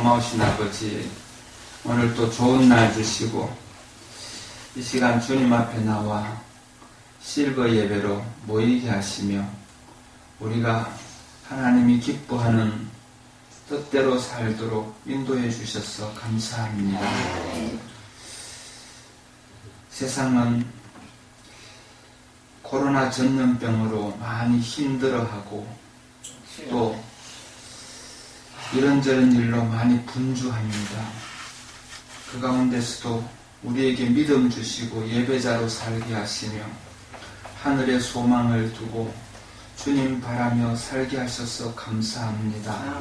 고마우신 아버지, 오늘 또 좋은 날 주시고 이 시간 주님 앞에 나와 실버 예배로 모이게 하시며 우리가 하나님이 기뻐하는 뜻대로 살도록 인도해 주셔서 감사합니다. 세상은 코로나 전염병으로 많이 힘들어하고 또 이런저런 일로 많이 분주합니다. 그 가운데서도 우리에게 믿음 주시고 예배자로 살게 하시며 하늘의 소망을 두고 주님 바라며 살게 하셔서 감사합니다.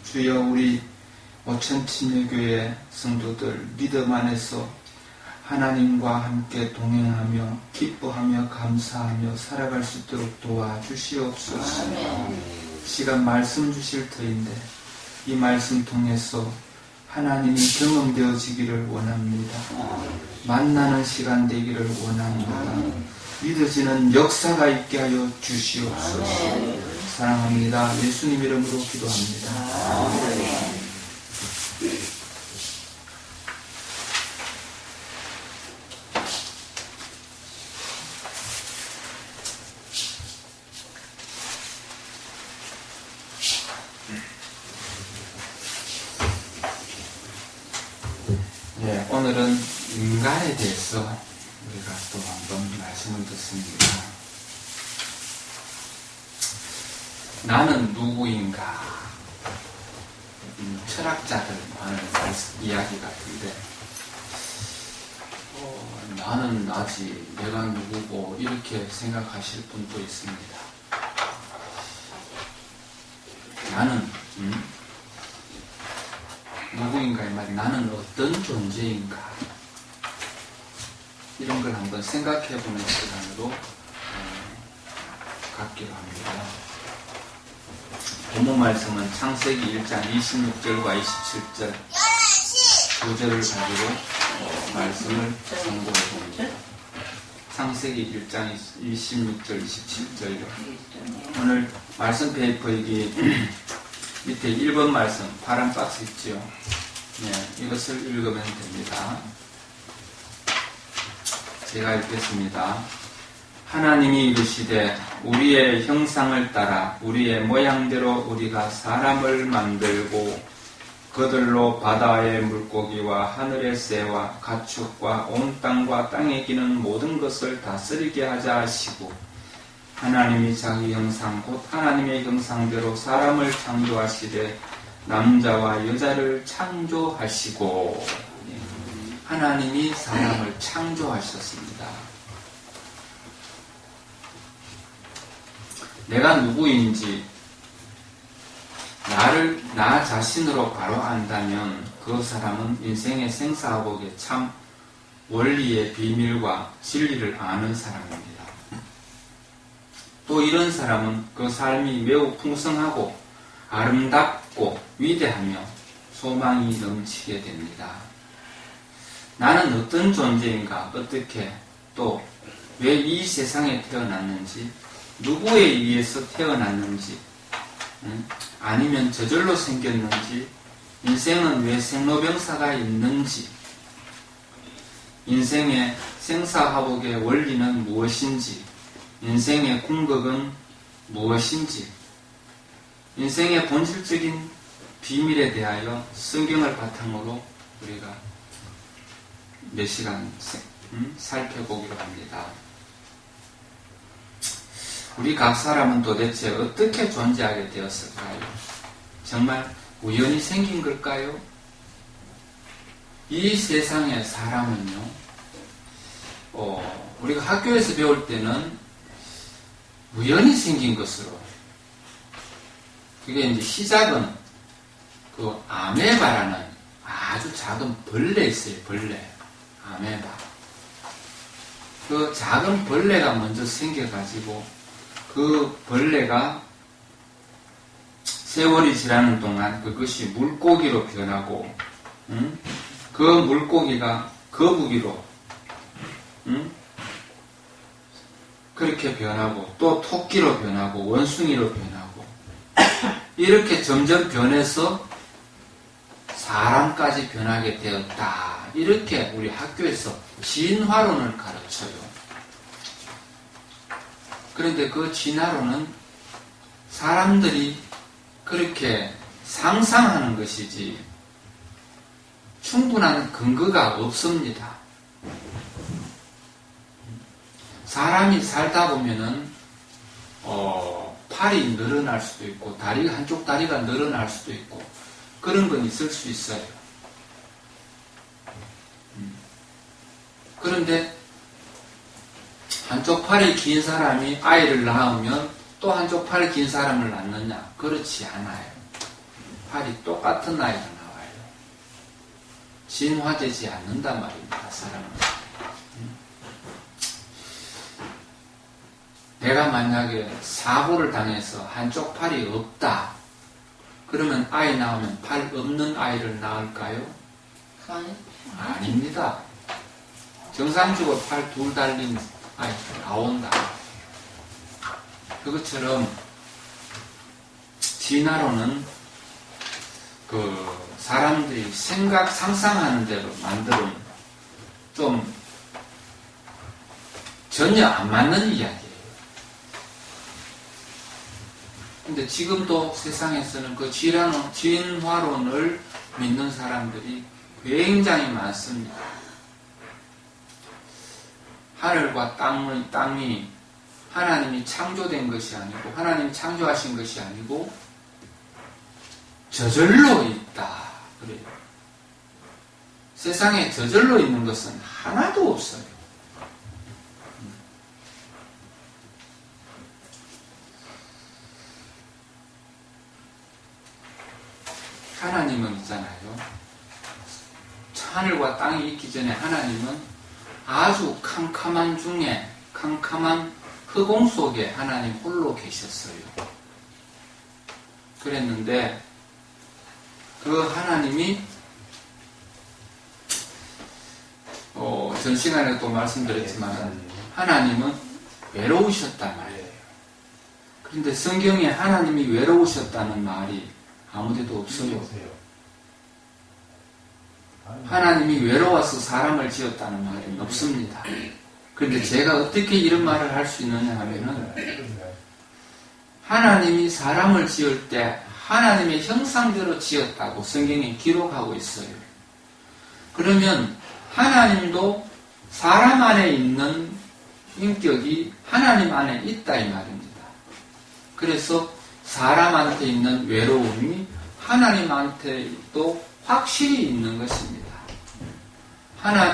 주여, 우리 오천침례교회 성도들 믿음 안에서 하나님과 함께 동행하며 기뻐하며 감사하며 살아갈 수 있도록 도와주시옵소서. 시간 말씀 주실 터인데 이 말씀 통해서 하나님이 경험되어지기를 원합니다. 만나는 시간 되기를 원합니다. 믿어지는 역사가 있게 하여 주시옵소서. 사랑합니다. 예수님 이름으로 기도합니다. 오늘은 인간에 대해서 우리가 또 한번 말씀을 듣습니다. 나는 누구인가? 철학자들 많은 이야기 같은데 나는 나지, 내가 누구고 이렇게 생각하실 분도 있습니다. 나는 누구인가, 이 말이 나는 어떤 존재인가, 이런 걸 한번 생각해보는 시간으로 갖기로 합니다. 본문 말씀은 창세기 1장 26절과 27절 2절을 가지고 말씀을 선고해 봅니다. 창세기 1장 26절 27절이요. 오늘 말씀 페이퍼 여기 밑에 1번 말씀 파란 박스 있지요. 네, 이것을 읽으면 됩니다. 제가 읽겠습니다. 하나님이 이르시되 우리의 형상을 따라 우리의 모양대로 우리가 사람을 만들고 그들로 바다의 물고기와 하늘의 새와 가축과 온 땅과 땅에 기는 모든 것을 다스리게 하자 하시고 하나님이 자기 형상 곧 하나님의 형상대로 사람을 창조하시되 남자와 여자를 창조하시고, 하나님이 사람을 창조하셨습니다. 내가 누구인지 나 자신으로 바로 안다면 그 사람은 인생의 생사화복의 참 원리의 비밀과 진리를 아는 사람입니다. 또 이런 사람은 그 삶이 매우 풍성하고 아름답고 위대하며 소망이 넘치게 됩니다. 나는 어떤 존재인가, 어떻게 또 왜 이 세상에 태어났는지, 누구에 의해서 태어났는지 아니면 저절로 생겼는지, 인생은 왜 생로병사가 있는지, 인생의 생사화복의 원리는 무엇인지, 인생의 궁극은 무엇인지, 인생의 본질적인 비밀에 대하여 성경을 바탕으로 우리가 몇 시간 살펴보기로 합니다. 우리 각 사람은 도대체 어떻게 존재하게 되었을까요? 정말 우연히 생긴 걸까요? 이 세상의 사람은요, 우리가 학교에서 배울 때는 우연히 생긴 것으로, 그게 이제 시작은 그 아메바라는 아주 작은 벌레 있어요, 벌레. 아메바. 그 작은 벌레가 먼저 생겨가지고 그 벌레가 세월이 지나는 동안 그것이 물고기로 변하고, 그 물고기가 거북이로, 그렇게 변하고, 또 토끼로 변하고, 원숭이로 변하고, 이렇게 점점 변해서 사람까지 변하게 되었다. 이렇게 우리 학교에서 진화론을 가르쳐요. 그런데 그 진화론은 사람들이 그렇게 상상하는 것이지 충분한 근거가 없습니다. 사람이 살다 보면은 팔이 늘어날 수도 있고 한쪽 다리가 늘어날 수도 있고 그런 건 있을 수 있어요. 그런데 한쪽 팔이 긴 사람이 아이를 낳으면 또 한쪽 팔이 긴 사람을 낳느냐? 그렇지 않아요. 팔이 똑같은 아이가 나와요. 진화되지 않는단 말입니다, 사람은. 내가 만약에 사고를 당해서 한쪽 팔이 없다. 그러면 아이 낳으면 팔 없는 아이를 낳을까요? 아닙니다. 정상적으로 팔 둘 달린 아이가 나온다. 그것처럼 진화론은 그 사람들이 상상하는 대로 만들면 좀 전혀 안 맞는 이야기예요. 근데 지금도 세상에서는 그 진화론을 믿는 사람들이 굉장히 많습니다. 하늘과 땅이 하나님이 창조된 것이 아니고 하나님이 창조하신 것이 아니고 저절로 있다. 그래요. 세상에 저절로 있는 것은 하나도 없어요. 하나님은 있잖아요. 하늘과 땅이 있기 전에 하나님은 아주 캄캄한 중에 캄캄한 흑공 속에 하나님 홀로 계셨어요. 그랬는데 그 하나님이 전 시간에도 말씀드렸지만 하나님은 외로우셨단 말이에요. 그런데 성경에 하나님이 외로우셨다는 말이 아무데도 없어요. 하나님이 외로워서 사람을 지었다는 말은 없습니다. 그런데 제가 어떻게 이런 말을 할 수 있느냐 하면은 하나님이 사람을 지을 때 하나님의 형상대로 지었다고 성경에 기록하고 있어요. 그러면 하나님도 사람 안에 있는 인격이 하나님 안에 있다 이 말입니다. 그래서 사람한테 있는 외로움이 하나님한테도 확실히 있는 것입니다.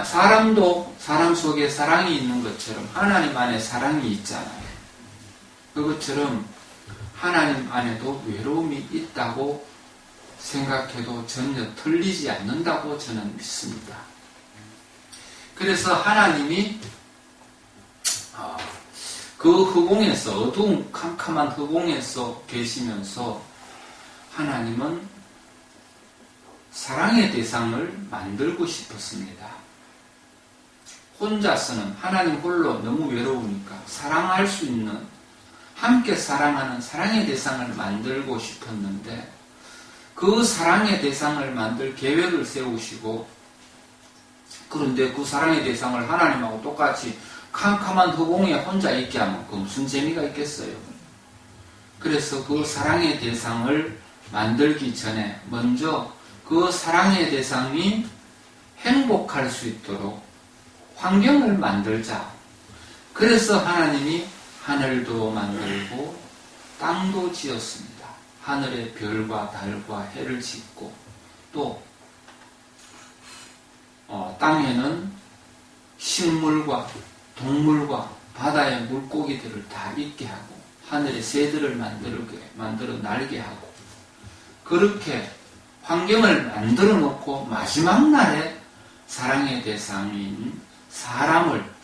사람도 사람 속에 사랑이 있는 것처럼 하나님 안에 사랑이 있잖아요. 그것처럼 하나님 안에도 외로움이 있다고 생각해도 전혀 틀리지 않는다고 저는 믿습니다. 그래서 하나님이 그 흑공에서 어두운 캄캄한 흑공에서 계시면서 하나님은 사랑의 대상을 만들고 싶었습니다. 혼자서는 하나님 홀로 너무 외로우니까 사랑할 수 있는 함께 사랑하는 사랑의 대상을 만들고 싶었는데 그 사랑의 대상을 만들 계획을 세우시고 그런데 그 사랑의 대상을 하나님하고 똑같이 캄캄한 허공에 혼자 있게 하면 그 무슨 재미가 있겠어요? 그래서 그 사랑의 대상을 만들기 전에 먼저 그 사랑의 대상이 행복할 수 있도록 환경을 만들자. 그래서 하나님이 하늘도 만들고 땅도 지었습니다. 하늘에 별과 달과 해를 짓고 또 땅에는 식물과 동물과 바다의 물고기들을 다 있게 하고 하늘에 새들을 만들어 날게 하고 그렇게 환경을 만들어 놓고 마지막 날에 사랑의 대상인 사람을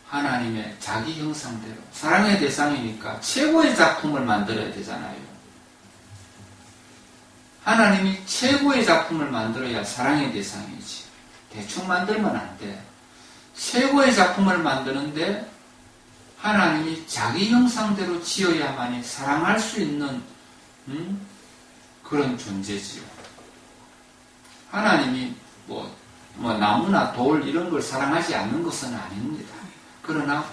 하나님의 자기 형상대로 사랑의 대상이니까 최고의 작품을 만들어야 되잖아요. 하나님이 최고의 작품을 만들어야 사랑의 대상이지. 대충 만들면 안 돼. 최고의 작품을 만드는데 하나님이 자기 형상대로 지어야만이 사랑할 수 있는 그런 존재지요. 하나님이 뭐 나무나 돌 이런 걸 사랑하지 않는 것은 아닙니다. 그러나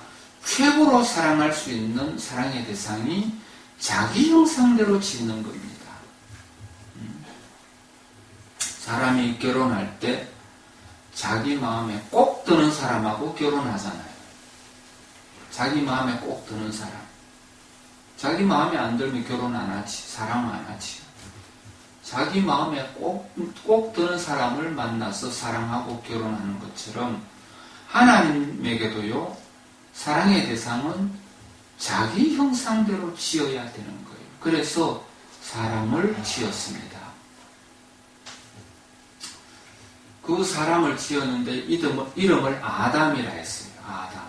최고로 사랑할 수 있는 사랑의 대상이 자기 형상대로 짓는 겁니다. 사람이 결혼할 때 자기 마음에 꼭 드는 사람하고 결혼하잖아요. 자기 마음에 꼭 드는 사람. 자기 마음에 안 들면 결혼 안 하지. 사랑 안 하지. 자기 마음에 꼭 드는 사람을 만나서 사랑하고 결혼하는 것처럼 하나님에게도요, 사랑의 대상은 자기 형상대로 지어야 되는 거예요. 그래서 사람을 지었습니다. 그 사람을 지었는데 이름을 아담이라 했어요. 아담.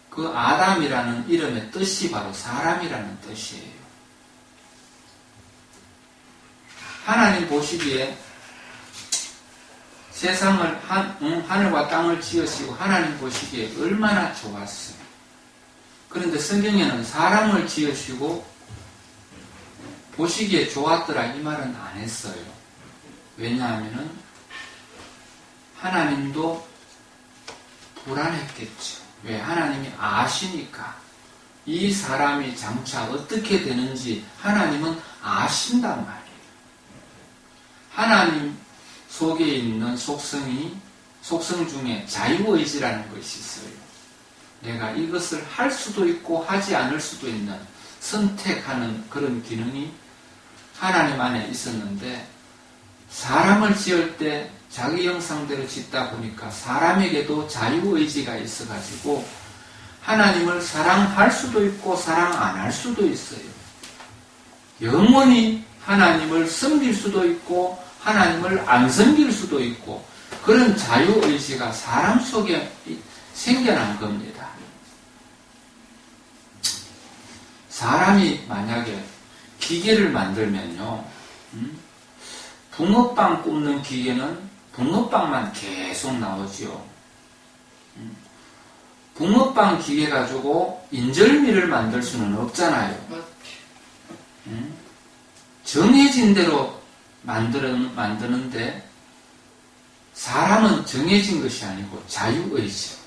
그 아담이라는 이름의 뜻이 바로 사람이라는 뜻이에요. 하나님 보시기에 세상을 하늘과 땅을 지으시고 하나님 보시기에 얼마나 좋았어요. 그런데 성경에는 사람을 지으시고 보시기에 좋았더라 이 말은 안 했어요. 왜냐하면은 하나님도 불안했겠죠. 왜? 하나님이 아시니까. 이 사람이 장차 어떻게 되는지 하나님은 아신단 말이에요. 하나님 속에 있는 속성 중에 자유의지라는 것이 있어요. 내가 이것을 할 수도 있고 하지 않을 수도 있는 선택하는 그런 기능이 하나님 안에 있었는데 사람을 지을 때 자기 형상대로 짓다 보니까 사람에게도 자유의지가 있어가지고 하나님을 사랑할 수도 있고 사랑 안 할 수도 있어요. 영원히 하나님을 섬길 수도 있고 하나님을 안 섬길 수도 있고 그런 자유의지가 사람 속에 생겨난 겁니다. 사람이 만약에 기계를 만들면요, 붕어빵 굽는 기계는 붕어빵만 계속 나오지요. 붕어빵 기계 가지고 인절미를 만들 수는 없잖아요. 정해진 대로 만드는데 사람은 정해진 것이 아니고 자유의지.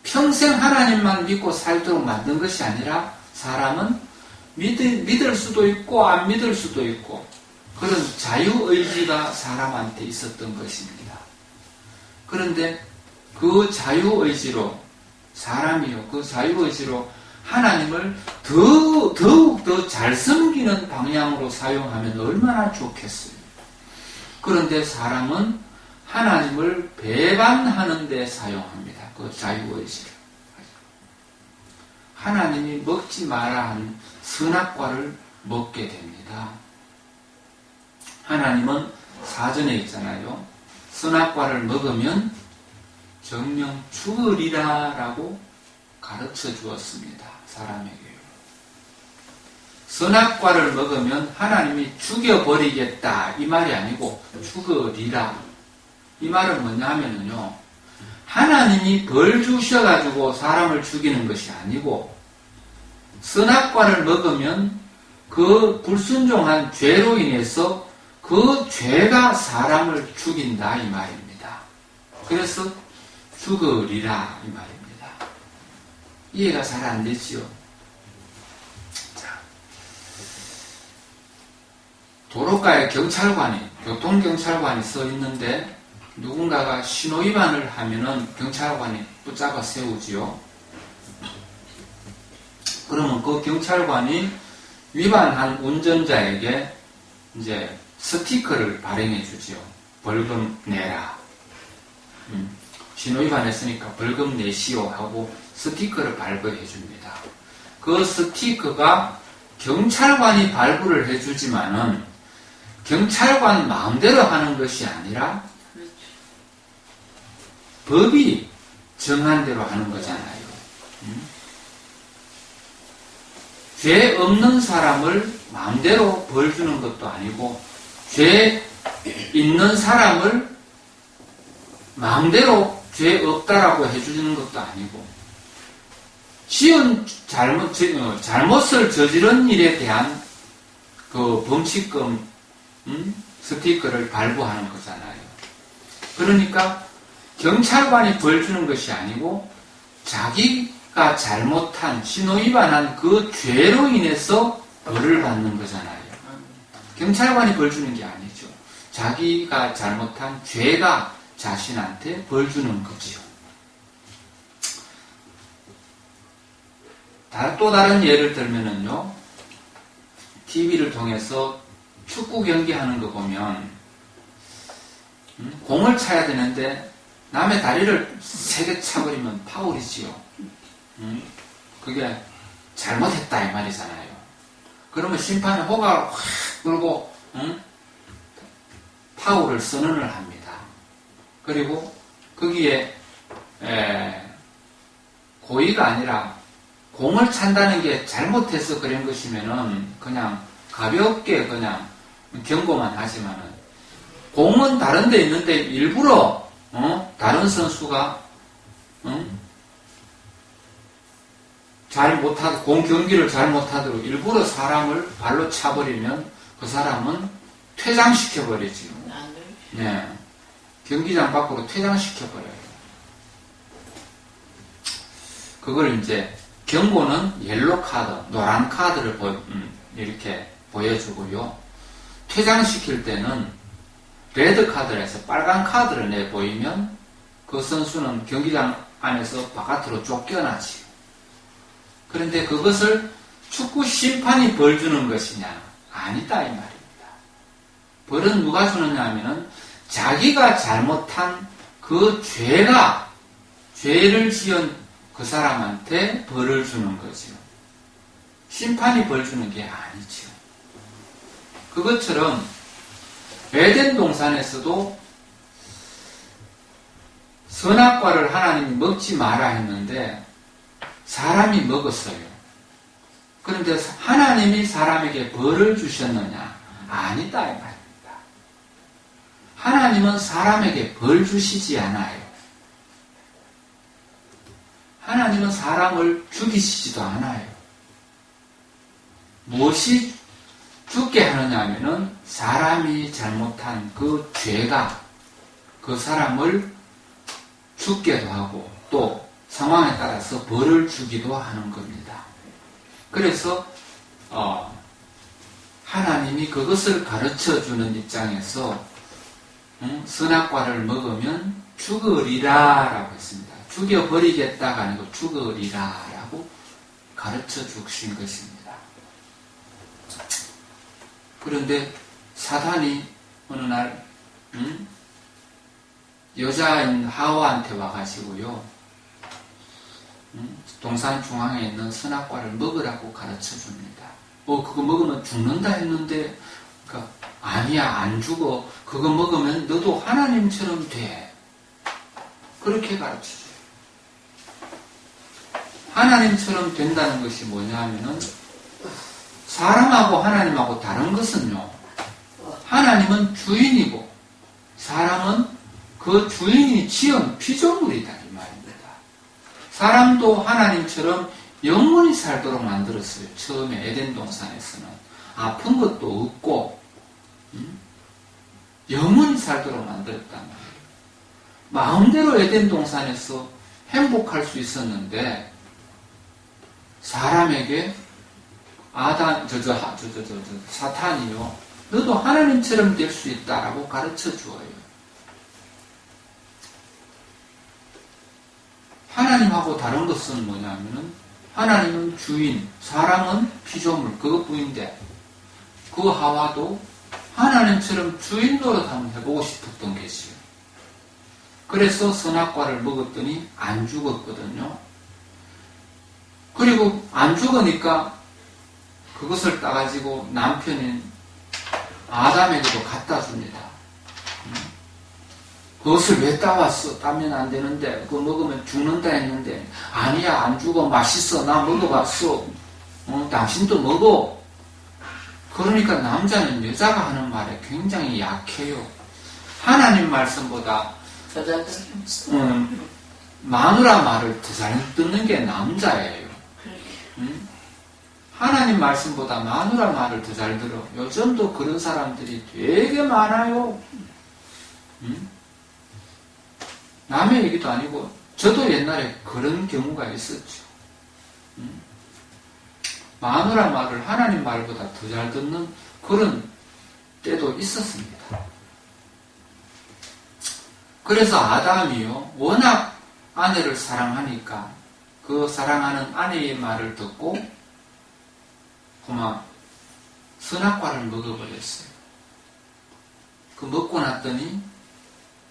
평생 하나님만 믿고 살도록 만든 것이 아니라 사람은 믿을 수도 있고 안 믿을 수도 있고 그런 자유의지가 사람한테 있었던 것입니다. 그런데 그 자유의지로 사람이요, 그 자유의지로 하나님을 더욱 더 잘 섬기는 방향으로 사용하면 얼마나 좋겠어요. 그런데 사람은 하나님을 배반하는 데 사용합니다. 그 자유의지를. 하나님이 먹지 마라 한 선악과를 먹게 됩니다. 하나님은 사전에 있잖아요. 선악과를 먹으면 정령 죽으리라 라고 가르쳐 주었습니다. 사람에게요. 선악과를 먹으면 하나님이 죽여버리겠다 이 말이 아니고 죽으리라. 이 말은 뭐냐 하면요, 하나님이 벌 주셔가지고 사람을 죽이는 것이 아니고 선악과를 먹으면 그 불순종한 죄로 인해서 그 죄가 사람을 죽인다 이 말입니다. 그래서 죽으리라 이 말입니다. 이해가 잘 안 되지요? 자, 도로가에 교통경찰관이 서 있는데 누군가가 신호위반을 하면은 경찰관이 붙잡아 세우지요. 그러면 그 경찰관이 위반한 운전자에게 이제 스티커를 발행해 주지요. 벌금 내라. 신호위반했으니까 벌금 내시오 하고 스티커를 발부해 줍니다. 그 스티커가 경찰관이 발부를 해 주지만은 경찰관 마음대로 하는 것이 아니라 법이 정한 대로 하는 거잖아요. 죄 없는 사람을 마음대로 벌 주는 것도 아니고 죄 있는 사람을 마음대로 죄 없다라고 해주는 것도 아니고 잘못을 저지른 일에 대한 그 범칙금 스티커를 발부하는 거잖아요. 그러니까 경찰관이 벌 주는 것이 아니고 자기가 잘못한 신호위반한 그 죄로 인해서 벌을 받는 거잖아요. 경찰관이 벌 주는 게 아니죠. 자기가 잘못한 죄가 자신한테 벌 주는 거지요. 또 다른 예를 들면은요, TV를 통해서 축구 경기 하는 거 보면 공을 차야 되는데 남의 다리를 세게 차버리면 파울이지요. 그게 잘못했다 이 말이잖아요. 그러면 심판은 호가 확 불고 파울을 선언을 합니다. 그리고 거기에 고의가 아니라 공을 찬다는 게 잘못해서 그런 것이면은 그냥 가볍게 그냥 경고만 하지만은 공은 다른 데 있는데 일부러 다른 선수가 잘 못하도록 공 경기를 잘 못하도록 일부러 사람을 발로 차버리면 그 사람은 퇴장시켜버리지요. 네. 경기장 밖으로 퇴장시켜버려요. 그걸 이제 경고는 옐로 카드, 노란 카드를 이렇게 보여주고요. 퇴장시킬 때는 레드 카드를 해서 빨간 카드를 내보이면 그 선수는 경기장 안에서 바깥으로 쫓겨나지요. 그런데 그것을 축구 심판이 벌 주는 것이냐? 아니다 이 말입니다. 벌은 누가 주느냐 하면은 자기가 잘못한 그 죄를 지은 그 사람한테 벌을 주는 거지요. 심판이 벌 주는 게 아니죠. 그것처럼 에덴 동산에서도 선악과를 하나님이 먹지 마라 했는데 사람이 먹었어요. 그런데 하나님이 사람에게 벌을 주셨느냐? 아니다 이 말입니다. 하나님은 사람에게 벌 주시지 않아요. 하나님은 사람을 죽이시지도 않아요. 무엇이 죽게 하느냐 하면은 사람이 잘못한 그 죄가 그 사람을 죽게도 하고 또 상황에 따라서 벌을 주기도 하는 겁니다. 그래서 하나님이 그것을 가르쳐주는 입장에서 선악과를 먹으면 죽으리라 라고 했습니다. 죽여버리겠다가 아니고 죽으리라 라고 가르쳐 주신 것입니다. 그런데 사단이 어느 날 여자인 하와한테 와가지고요, 동산 중앙에 있는 선악과를 먹으라고 가르쳐 줍니다. 그거 먹으면 죽는다 했는데, 그러니까 아니야, 안 죽어. 그거 먹으면 너도 하나님처럼 돼. 그렇게 가르쳐 줘요. 하나님처럼 된다는 것이 뭐냐 하면은, 사람하고 하나님하고 다른 것은요, 하나님은 주인이고, 사람은 그 주인이 지은 피조물이다 이 말입니다. 사람도 하나님처럼 영원히 살도록 만들었어요. 처음에 에덴 동산에서는 아픈 것도 없고 영원히 살도록 만들었단 말이에요. 마음대로 에덴 동산에서 행복할 수 있었는데 사람에게 사탄이요, 너도 하나님처럼 될 수 있다라고 가르쳐 주어요. 하나님하고 다른 것은 뭐냐면은 하나님은 주인, 사람은 피조물, 그것뿐인데 그 하와도 하나님처럼 주인 노릇 한번 해보고 싶었던 것이에요. 그래서 선악과를 먹었더니 안 죽었거든요. 그리고 안 죽으니까 그것을 따가지고 남편인 아담에게도 갖다 줍니다. 그것을 왜 따왔어? 따면 안 되는데, 그거 먹으면 죽는다 했는데, 아니야, 안 죽어, 맛있어, 나 먹어봤어. 당신도 먹어. 그러니까 남자는 여자가 하는 말에 굉장히 약해요. 하나님 말씀보다 마누라 말을 더 잘 듣는 게 남자예요. 하나님 말씀보다 마누라 말을 더 잘 들어. 요즘도 그런 사람들이 되게 많아요. 남의 얘기도 아니고 저도 옛날에 그런 경우가 있었죠. 마누라 말을 하나님 말보다 더 잘 듣는 그런 때도 있었습니다. 그래서 아담이요, 워낙 아내를 사랑하니까 그 사랑하는 아내의 말을 듣고 그만 선악과를 먹어버렸어요. 그 먹고 났더니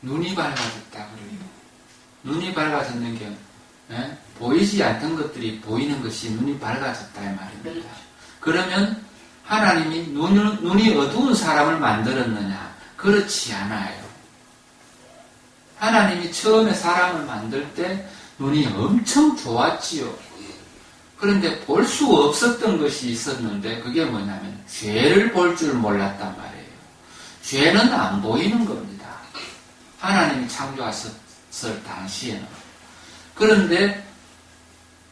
눈이 밝아졌다 그래요. 눈이 밝아졌는 게 보이지 않던 것들이 보이는 것이 눈이 밝아졌다 이 말입니다. 그러면 하나님이 눈이 어두운 사람을 만들었느냐? 그렇지 않아요. 하나님이 처음에 사람을 만들 때 눈이 엄청 좋았지요. 그런데 볼 수 없었던 것이 있었는데 그게 뭐냐면 죄를 볼 줄 몰랐단 말이에요. 죄는 안 보이는 겁니다. 하나님이 창조하셨을 당시에는. 그런데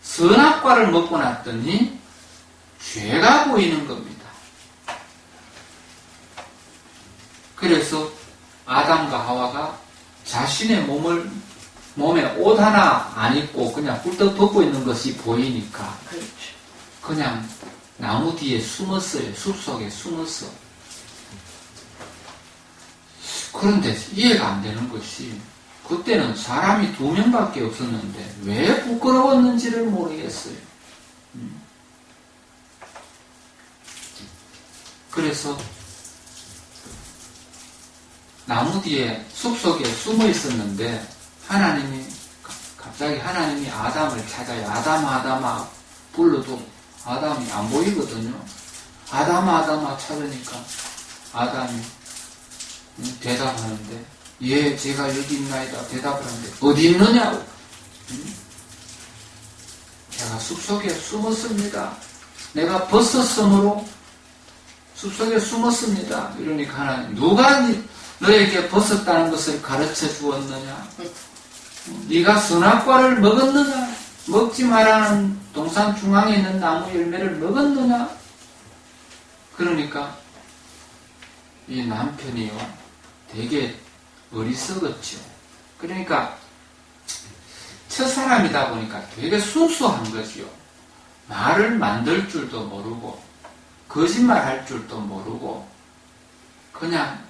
선악과를 먹고 났더니 죄가 보이는 겁니다. 그래서 아담과 하와가 자신의 몸에 옷 하나 안 입고 그냥 꿀떡 벗고 있는 것이 보이니까 그냥 나무 뒤에 숨었어요. 숲속에 숨었어. 그런데 이해가 안 되는 것이 그때는 사람이 2명밖에 없었는데 왜 부끄러웠는지를 모르겠어요. 그래서 나무 뒤에 숲속에 숨어 있었는데 갑자기 하나님이 아담을 찾아요. 아담아 불러도 아담이 안 보이거든요. 아담아 찾으니까 아담이 대답하는데 예, 제가 여기 있나이다 대답을 하는데 어디 있느냐고. 제가 숲속에 숨었습니다. 내가 버섯섬으로 숲속에 숨었습니다. 이러니까 하나님, 누가 너에게 벗었다는 것을 가르쳐 주었느냐? 네가 선악과를 먹었느냐? 먹지 말라는 동산 중앙에 있는 나무 열매를 먹었느냐? 그러니까 이 남편이요, 되게 어리석었죠. 그러니까 첫사람이다 보니까 되게 순수한 거지요. 말을 만들 줄도 모르고 거짓말 할 줄도 모르고 그냥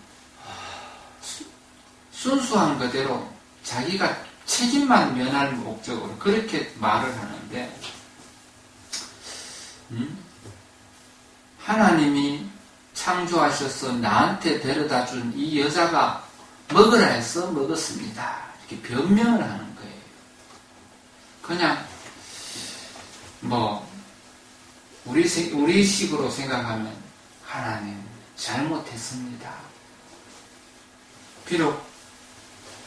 순수한 그대로 자기가 책임만 면할 목적으로 그렇게 말을 하는데 하나님이 창조하셔서 나한테 데려다 준 이 여자가 먹으라 해서 먹었습니다. 이렇게 변명을 하는 거예요. 그냥 우리 식으로 생각하면 하나님 잘못했습니다. 비록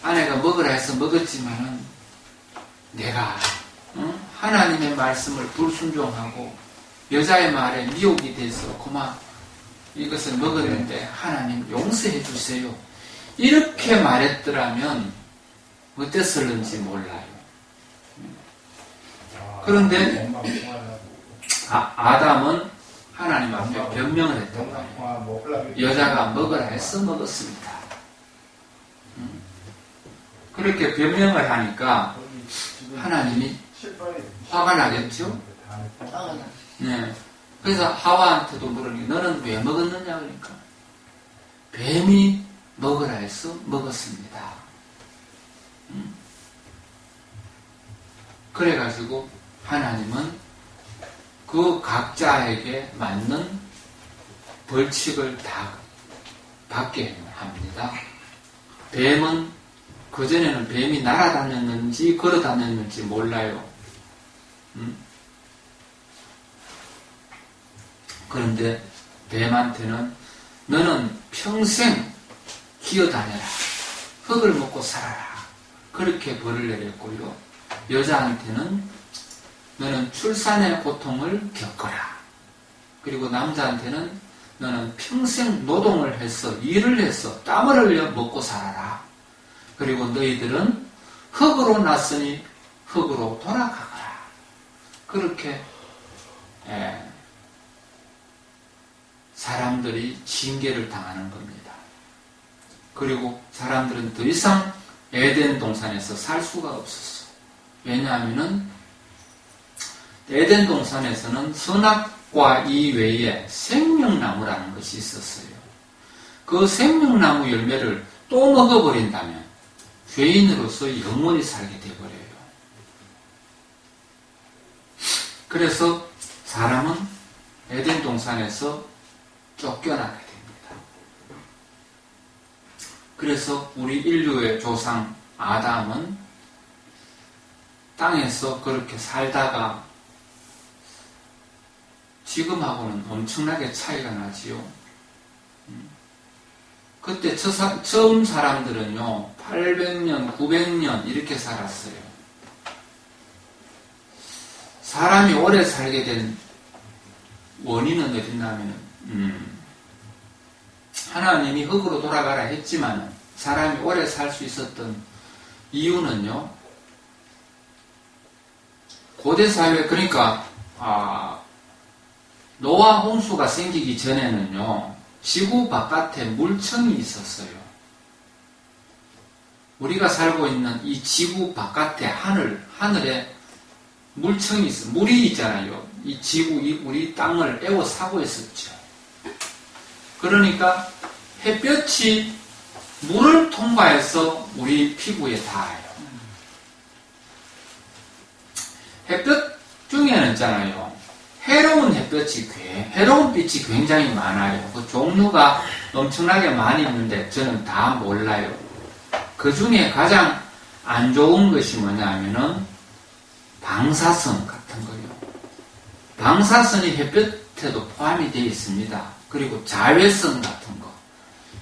아내가 먹으라 해서 먹었지만은 내가 하나님의 말씀을 불순종하고 여자의 말에 미혹이 돼서 그만 이것을 먹었는데 하나님 용서해 주세요. 이렇게 말했더라면 어땠을는지 몰라요. 그런데 아담은 하나님 앞에 변명을 했단 말이에요. 여자가 먹으라 해서 먹었습니다. 그렇게 변명을 하니까 하나님이 화가 나겠죠? 네. 그래서 하와한테도 물으니 너는 왜 먹었느냐 그러니까 뱀이 먹으라 해서 먹었습니다. 그래가지고 하나님은 그 각자에게 맞는 벌칙을 다 받게 합니다. 뱀은 그전에는 뱀이 날아다녔는지 걸어다녔는지 몰라요. 그런데 뱀한테는 너는 평생 기어다녀라. 흙을 먹고 살아라. 그렇게 벌을 내렸고요. 여자한테는 너는 출산의 고통을 겪어라. 그리고 남자한테는 너는 평생 노동을 해서 일을 해서 땀을 흘려 먹고 살아라. 그리고 너희들은 흙으로 났으니 흙으로 돌아가거라. 그렇게 사람들이 징계를 당하는 겁니다. 그리고 사람들은 더 이상 에덴 동산에서 살 수가 없었어. 왜냐하면은 에덴 동산에서는 선악과 이외에 생명나무라는 것이 있었어요. 그 생명나무 열매를 또 먹어버린다면 죄인으로서 영원히 살게 되어버려요. 그래서 사람은 에덴 동산에서 쫓겨나게 됩니다. 그래서 우리 인류의 조상 아담은 땅에서 그렇게 살다가 지금하고는 엄청나게 차이가 나지요. 그때 처음 사람들은요 800년, 900년 이렇게 살았어요. 사람이 오래 살게 된 원인은 어딨냐면 하나님이 흙으로 돌아가라 했지만 사람이 오래 살 수 있었던 이유는요, 고대 사회, 그러니까 노아 홍수가 생기기 전에는요 지구 바깥에 물청이 있었어요. 우리가 살고 있는 이 지구 바깥에 하늘에 물청이 있어요. 물이 있잖아요. 이 지구, 우리 땅을 에워싸고 있었죠. 그러니까 햇볕이 물을 통과해서 우리 피부에 닿아요. 햇볕 중에는 있잖아요. 해로운 해로운 빛이 굉장히 많아요. 그 종류가 엄청나게 많이 있는데 저는 다 몰라요. 그 중에 가장 안 좋은 것이 뭐냐면은 방사선 같은 거요. 방사선이 햇볕에도 포함이 되어 있습니다. 그리고 자외선 같은 거.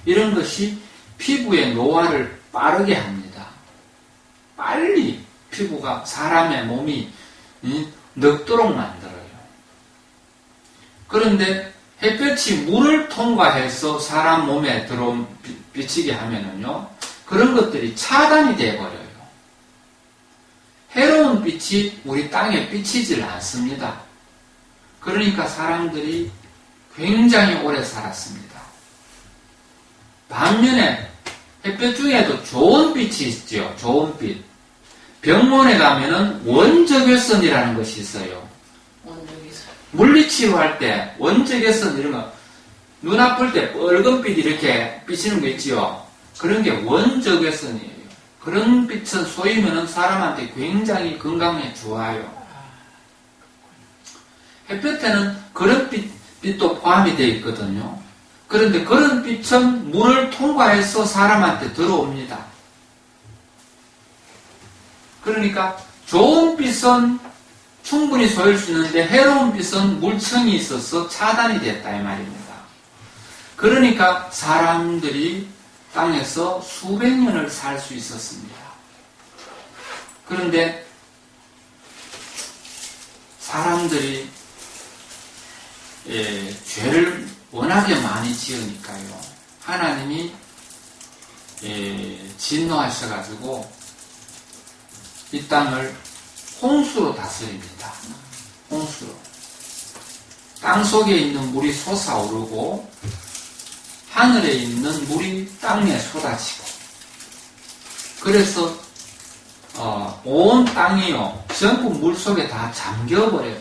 이런 것이 피부의 노화를 빠르게 합니다. 빨리 피부가 사람의 몸이 늙도록 만들어요. 그런데 햇볕이 물을 통과해서 사람 몸에 비치게 하면은요, 그런 것들이 차단이 되어버려요. 해로운 빛이 우리 땅에 비치질 않습니다. 그러니까 사람들이 굉장히 오래 살았습니다. 반면에 햇볕 중에도 좋은 빛이 있죠. 좋은 빛. 병원에 가면은 원적외선이라는 것이 있어요. 물리치료할 때 원적외선 이런 거, 눈 아플 때 빨간빛 이렇게 비치는 거 있지요. 그런 게 원적외선이에요. 그런 빛은 쏘이면은 사람한테 굉장히 건강에 좋아요. 햇볕에는 그런 빛도 포함이 되어 있거든요. 그런데 그런 빛은 물을 통과해서 사람한테 들어옵니다. 그러니까 좋은 빛은 충분히 쏘일 수 있는데 해로운 빛은 물청이 있어서 차단이 됐다 이 말입니다. 그러니까 사람들이 땅에서 수백 년을 살 수 있었습니다. 그런데 사람들이 죄를 워낙에 많이 지으니까요. 하나님이 진노하셔가지고 이 땅을 홍수로 다스립니다. 홍수로. 땅 속에 있는 물이 솟아오르고 하늘에 있는 물이 땅에 쏟아지고 그래서 온 땅이요 전부 물 속에 다 잠겨버려요.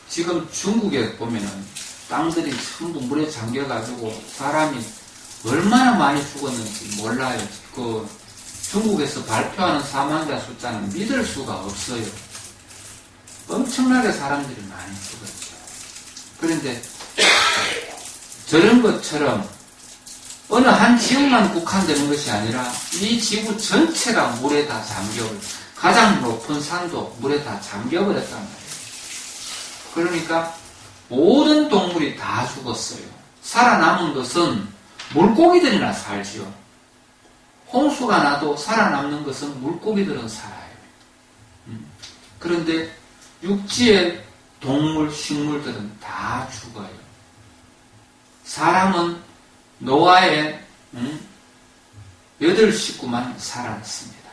지금 중국에 보면은 땅들이 전부 물에 잠겨가지고 사람이 얼마나 많이 죽었는지 몰라요. 그 중국에서 발표하는 사망자 숫자는 믿을 수가 없어요. 엄청나게 사람들이 많이 죽었죠. 그런데 저런 것처럼 어느 한 지역만 국한되는 것이 아니라 이 지구 전체가 물에 다 잠겨버려. 가장 높은 산도 물에 다 잠겨버렸단 말이에요. 그러니까 모든 동물이 다 죽었어요. 살아남은 것은 물고기들이나 살지요. 홍수가 나도 살아남는 것은 물고기들은 살아요. 그런데 육지의 동물, 식물들은 다 죽어요. 사람은 노아의 8식구만 살아났습니다.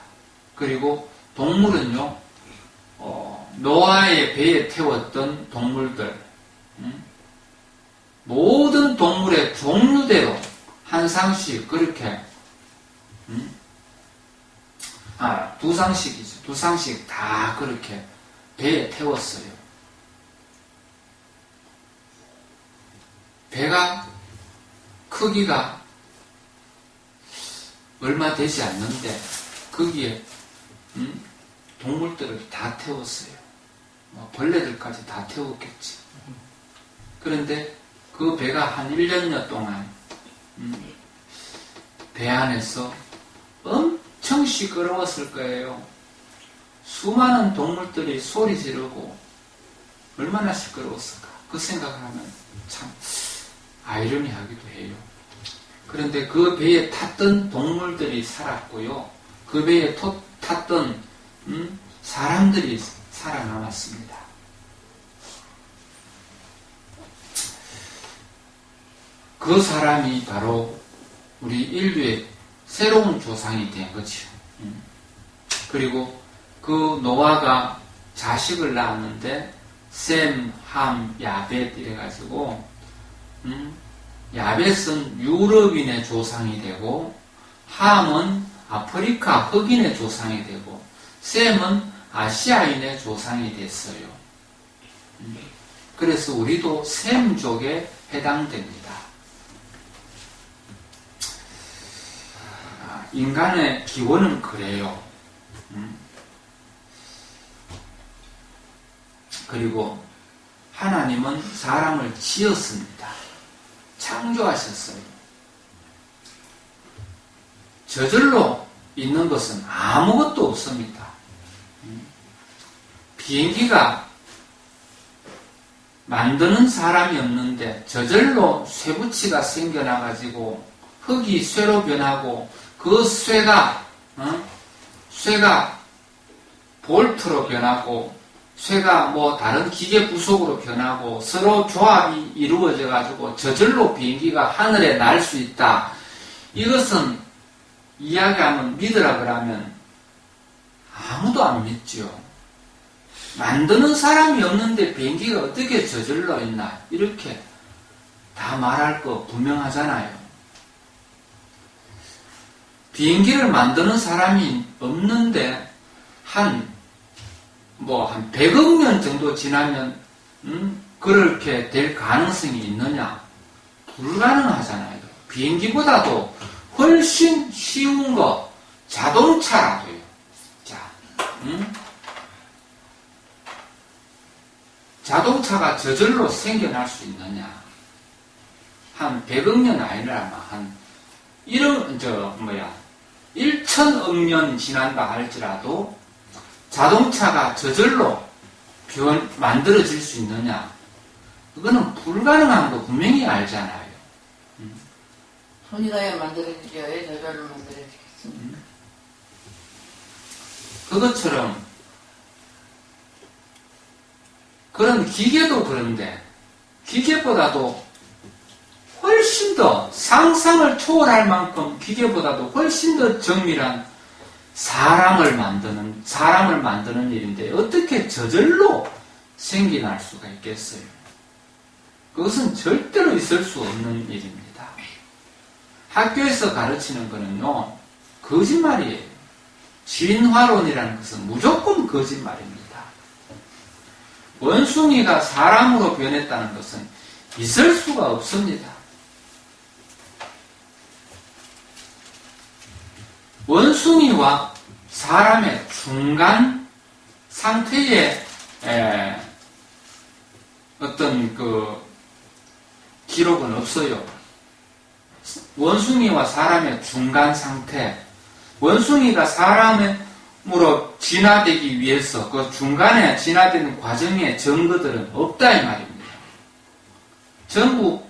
그리고 동물은요, 노아의 배에 태웠던 동물들, 모든 동물의 종류대로 한 상씩 그렇게, 두 상씩이죠. 두 상씩 다 그렇게 배에 태웠어요. 배가 크기가 얼마 되지 않는데 거기에 동물들을 다 태웠어요. 벌레들까지 다 태웠겠지. 그런데 그 배가 한 1년여 동안 배 안에서 엄청 시끄러웠을 거예요. 수많은 동물들이 소리 지르고 얼마나 시끄러웠을까. 그 생각을 하면 참 아이러니하기도 해요. 그런데 그 배에 탔던 동물들이 살았고요. 그 배에 탔던 사람들이 살아남았습니다. 그 사람이 바로 우리 인류의 새로운 조상이 된 거죠. 그리고 그 노아가 자식을 낳았는데 셈, 함, 야벳 이래가지고 야벳은 유럽인의 조상이 되고 함은 아프리카 흑인의 조상이 되고 셈은 아시아인의 조상이 됐어요. 그래서 우리도 셈족에 해당됩니다. 인간의 기원은 그래요. 그리고 하나님은 사람을 지었습니다. 창조하셨어요. 저절로 있는 것은 아무것도 없습니다. 비행기가 만드는 사람이 없는데 저절로 쇠붙이가 생겨나가지고 흙이 쇠로 변하고 그 쇠가 볼트로 변하고 쇠가 다른 기계 부속으로 변하고 서로 조합이 이루어져 가지고 저절로 비행기가 하늘에 날 수 있다. 이것은 이야기하면 믿으라 그러면 아무도 안 믿죠. 만드는 사람이 없는데 비행기가 어떻게 저절로 있나 이렇게 다 말할 거 분명하잖아요. 비행기를 만드는 사람이 없는데 한 100억 년 정도 지나면 그렇게 될 가능성이 있느냐? 불가능하잖아요. 비행기보다도 훨씬 쉬운 거 자동차라도요. 자, 자동차가 저절로 생겨날 수 있느냐? 한 100억 년 아니라 한 1천억 년 지난다 할지라도 자동차가 저절로 만들어질 수 있느냐? 그거는 불가능한 거 분명히 알잖아요. 손이 닿아야 만들어지죠. 왜 저절로 만들어지겠습니까? 그것처럼 그런 기계도 그런데 기계보다도 훨씬 더 상상을 초월할 만큼 기계보다도 훨씬 더 정밀한 사람을 만드는 일인데 어떻게 저절로 생겨날 수가 있겠어요? 그것은 절대로 있을 수 없는 일입니다. 학교에서 가르치는 거는요, 거짓말이에요. 진화론이라는 것은 무조건 거짓말입니다. 원숭이가 사람으로 변했다는 것은 있을 수가 없습니다. 원숭이와 사람의 중간 상태의 어떤 기록은 없어요. 원숭이와 사람의 중간 상태, 원숭이가 사람으로 진화되기 위해서 그 중간에 진화되는 과정의 증거들은 없다 이 말입니다. 전부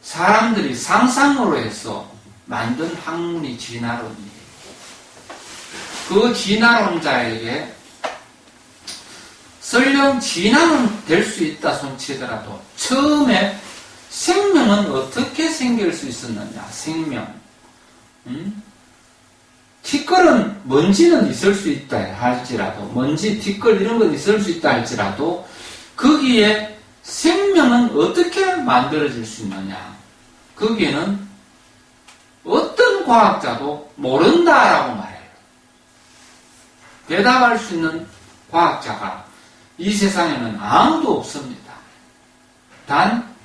사람들이 상상으로 해서 만든 학문이 진화론이에요. 그 진화론자에게 설령 진화는 될 수 있다 손치더라도 처음에 생명은 어떻게 생길 수 있었느냐? 생명. 티끌은 먼지는 있을 수 있다 할지라도 먼지, 티끌 이런 건 있을 수 있다 할지라도 거기에 생명은 어떻게 만들어질 수 있느냐? 거기에는 어떤 과학자도 모른다라고 말해요. 대답할 수 있는 과학자가 이 세상에는 아무도 없습니다. 단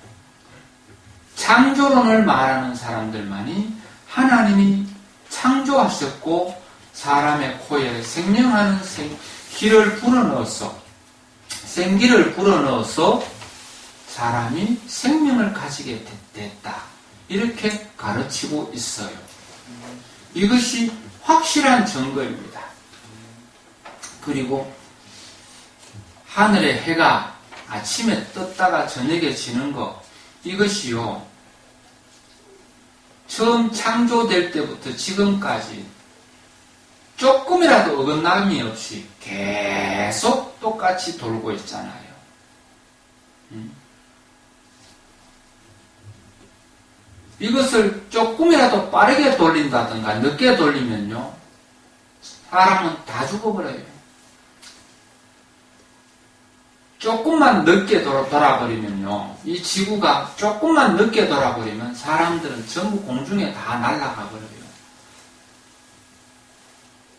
창조론을 말하는 사람들만이 하나님이 창조하셨고 사람의 코에 생명하는 기를 불어넣어서 생기를 불어넣어서 사람이 생명을 가지게 됐다. 이렇게 가르치고 있어요. 이것이 확실한 증거입니다. 그리고 하늘의 해가 아침에 떴다가 저녁에 지는 것, 이것이요, 처음 창조될 때부터 지금까지 조금이라도 어긋남이 없이 계속 똑같이 돌고 있잖아요. 이것을 조금이라도 빠르게 돌린다든가 늦게 돌리면요, 사람은 다 죽어버려요. 조금만 늦게 돌아버리면요, 이 지구가 조금만 늦게 돌아버리면 사람들은 전부 공중에 다 날아가 버려요.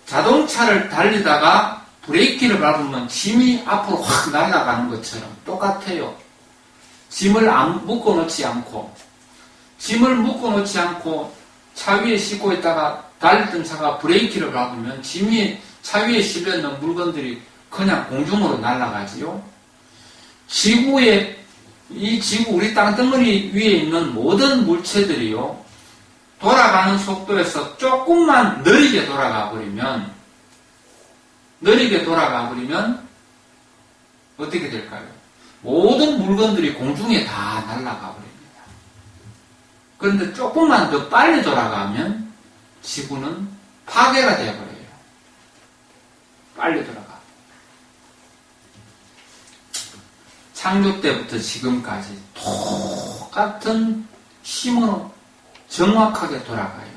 자동차를 달리다가 브레이크를 밟으면 짐이 앞으로 확 날아가는 것처럼 똑같아요. 짐을 묶어놓지 않고 차 위에 싣고 있다가 달리던 차가 브레이크를 밟으면 짐이 차 위에 실려있는 물건들이 그냥 공중으로 날아가지요. 이 지구, 우리 땅덩어리 위에 있는 모든 물체들이요, 돌아가는 속도에서 조금만 느리게 돌아가 버리면 어떻게 될까요? 모든 물건들이 공중에 다 날아가 버립니다. 그런데 조금만 더 빨리 돌아가면 지구는 파괴가 되어버려요. 빨리 돌아가. 창조 때부터 지금까지 똑같은 힘으로 정확하게 돌아가요.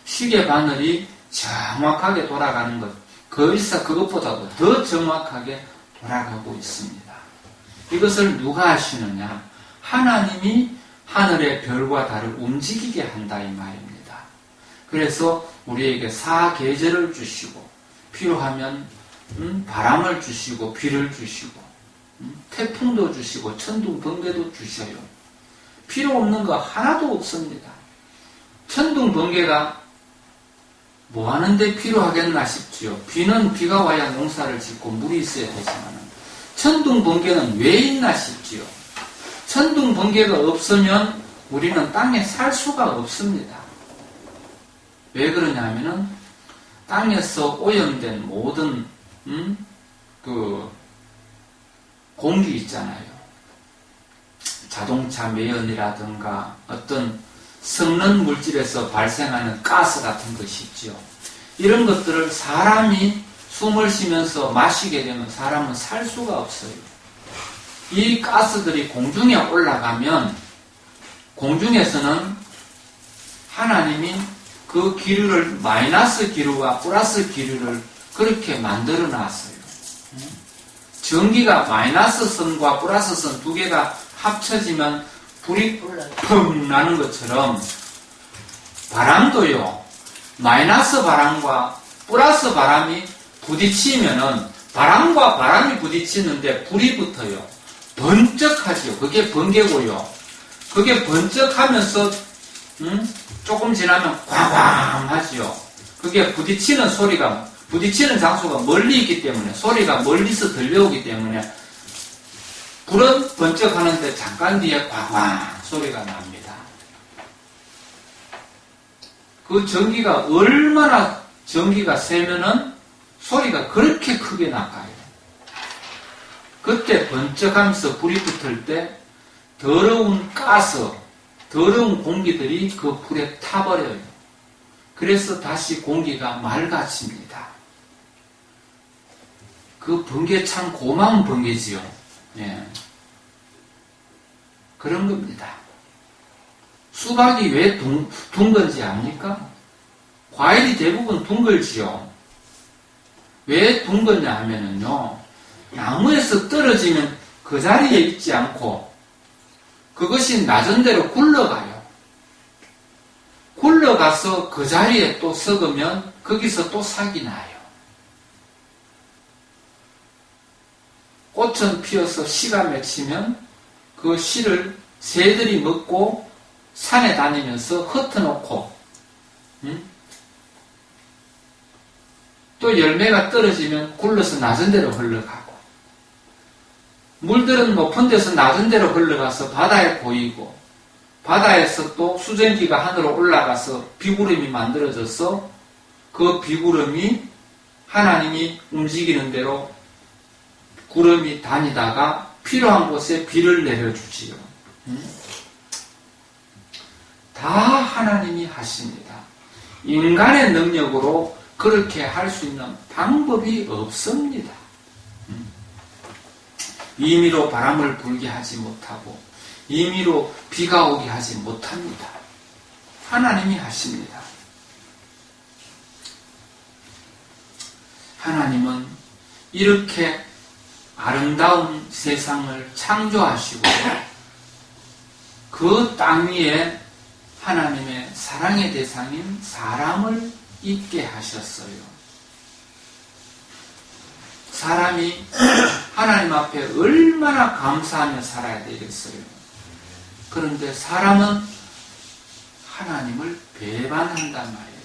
시계 바늘이 정확하게 돌아가는 것, 그것보다도 더 정확하게 돌아가고 있습니다. 이것을 누가 하시느냐? 하나님이 하늘의 별과 달을 움직이게 한다 이 말입니다. 그래서 우리에게 사계절을 주시고 필요하면 바람을 주시고 비를 주시고 태풍도 주시고 천둥 번개도 주셔요. 필요 없는 거 하나도 없습니다. 천둥 번개가 뭐 하는데 필요하겠나 싶지요. 비는 비가 와야 농사를 짓고 물이 있어야 되지만 천둥 번개는 왜 있나 싶지요. 천둥 번개가 없으면 우리는 땅에 살 수가 없습니다. 왜 그러냐 하면은 땅에서 오염된 모든 공기 있잖아요. 자동차 매연이라든가 어떤 썩는 물질에서 발생하는 가스 같은 것이 있죠. 이런 것들을 사람이 숨을 쉬면서 마시게 되면 사람은 살 수가 없어요. 이 가스들이 공중에 올라가면 공중에서는 하나님이 그 기류를 마이너스 기류와 플러스 기류를 그렇게 만들어 놨어요. 전기가 마이너스 선과 플러스 선 두 개가 합쳐지면 불이 펑 나는 것처럼 바람도요. 마이너스 바람과 플러스 바람이 부딪히면은 바람과 바람이 부딪히는데 불이 붙어요. 번쩍하죠. 그게 번개고요. 그게 번쩍하면서 조금 지나면 꽝꽝하죠. 그게 부딪히는 소리가 부딪히는 장소가 멀리 있기 때문에 소리가 멀리서 들려오기 때문에 불은 번쩍하는데 잠깐 뒤에 꽝꽝 소리가 납니다. 그 전기가 얼마나 전기가 세면은 소리가 그렇게 크게 나가요. 그때 번쩍하면서 불이 붙을 때 더러운 가스, 더러운 공기들이 그 불에 타버려요. 그래서 다시 공기가 맑아집니다. 그 번개 참 고마운 번개지요. 예. 그런 겁니다. 수박이 왜 둥근지 압니까? 과일이 대부분 둥글지요. 왜 둥근냐 하면은요, 나무에서 떨어지면 그 자리에 있지 않고 그것이 낮은 데로 굴러가요. 굴러가서 그 자리에 또 썩으면 거기서 또 싹이 나요. 꽃은 피어서 씨가 맺히면 그 씨를 새들이 먹고 산에 다니면서 흩어놓고 또 열매가 떨어지면 굴러서 낮은 데로 흘러가고 물들은 높은 데서 낮은 데로 흘러가서 바다에 고이고 바다에서 또 수증기가 하늘로 올라가서 비구름이 만들어져서 그 비구름이 하나님이 움직이는 대로 구름이 다니다가 필요한 곳에 비를 내려주지요. 다 하나님이 하십니다. 인간의 능력으로 그렇게 할 수 있는 방법이 없습니다. 임의로 바람을 불게 하지 못하고 임의로 비가 오게 하지 못합니다. 하나님이 하십니다. 하나님은 이렇게 아름다운 세상을 창조하시고 그 땅 위에 하나님의 사랑의 대상인 사람을 있게 하셨어요. 사람이 하나님 앞에 얼마나 감사하며 살아야 되겠어요. 그런데 사람은 하나님을 배반한단 말이에요.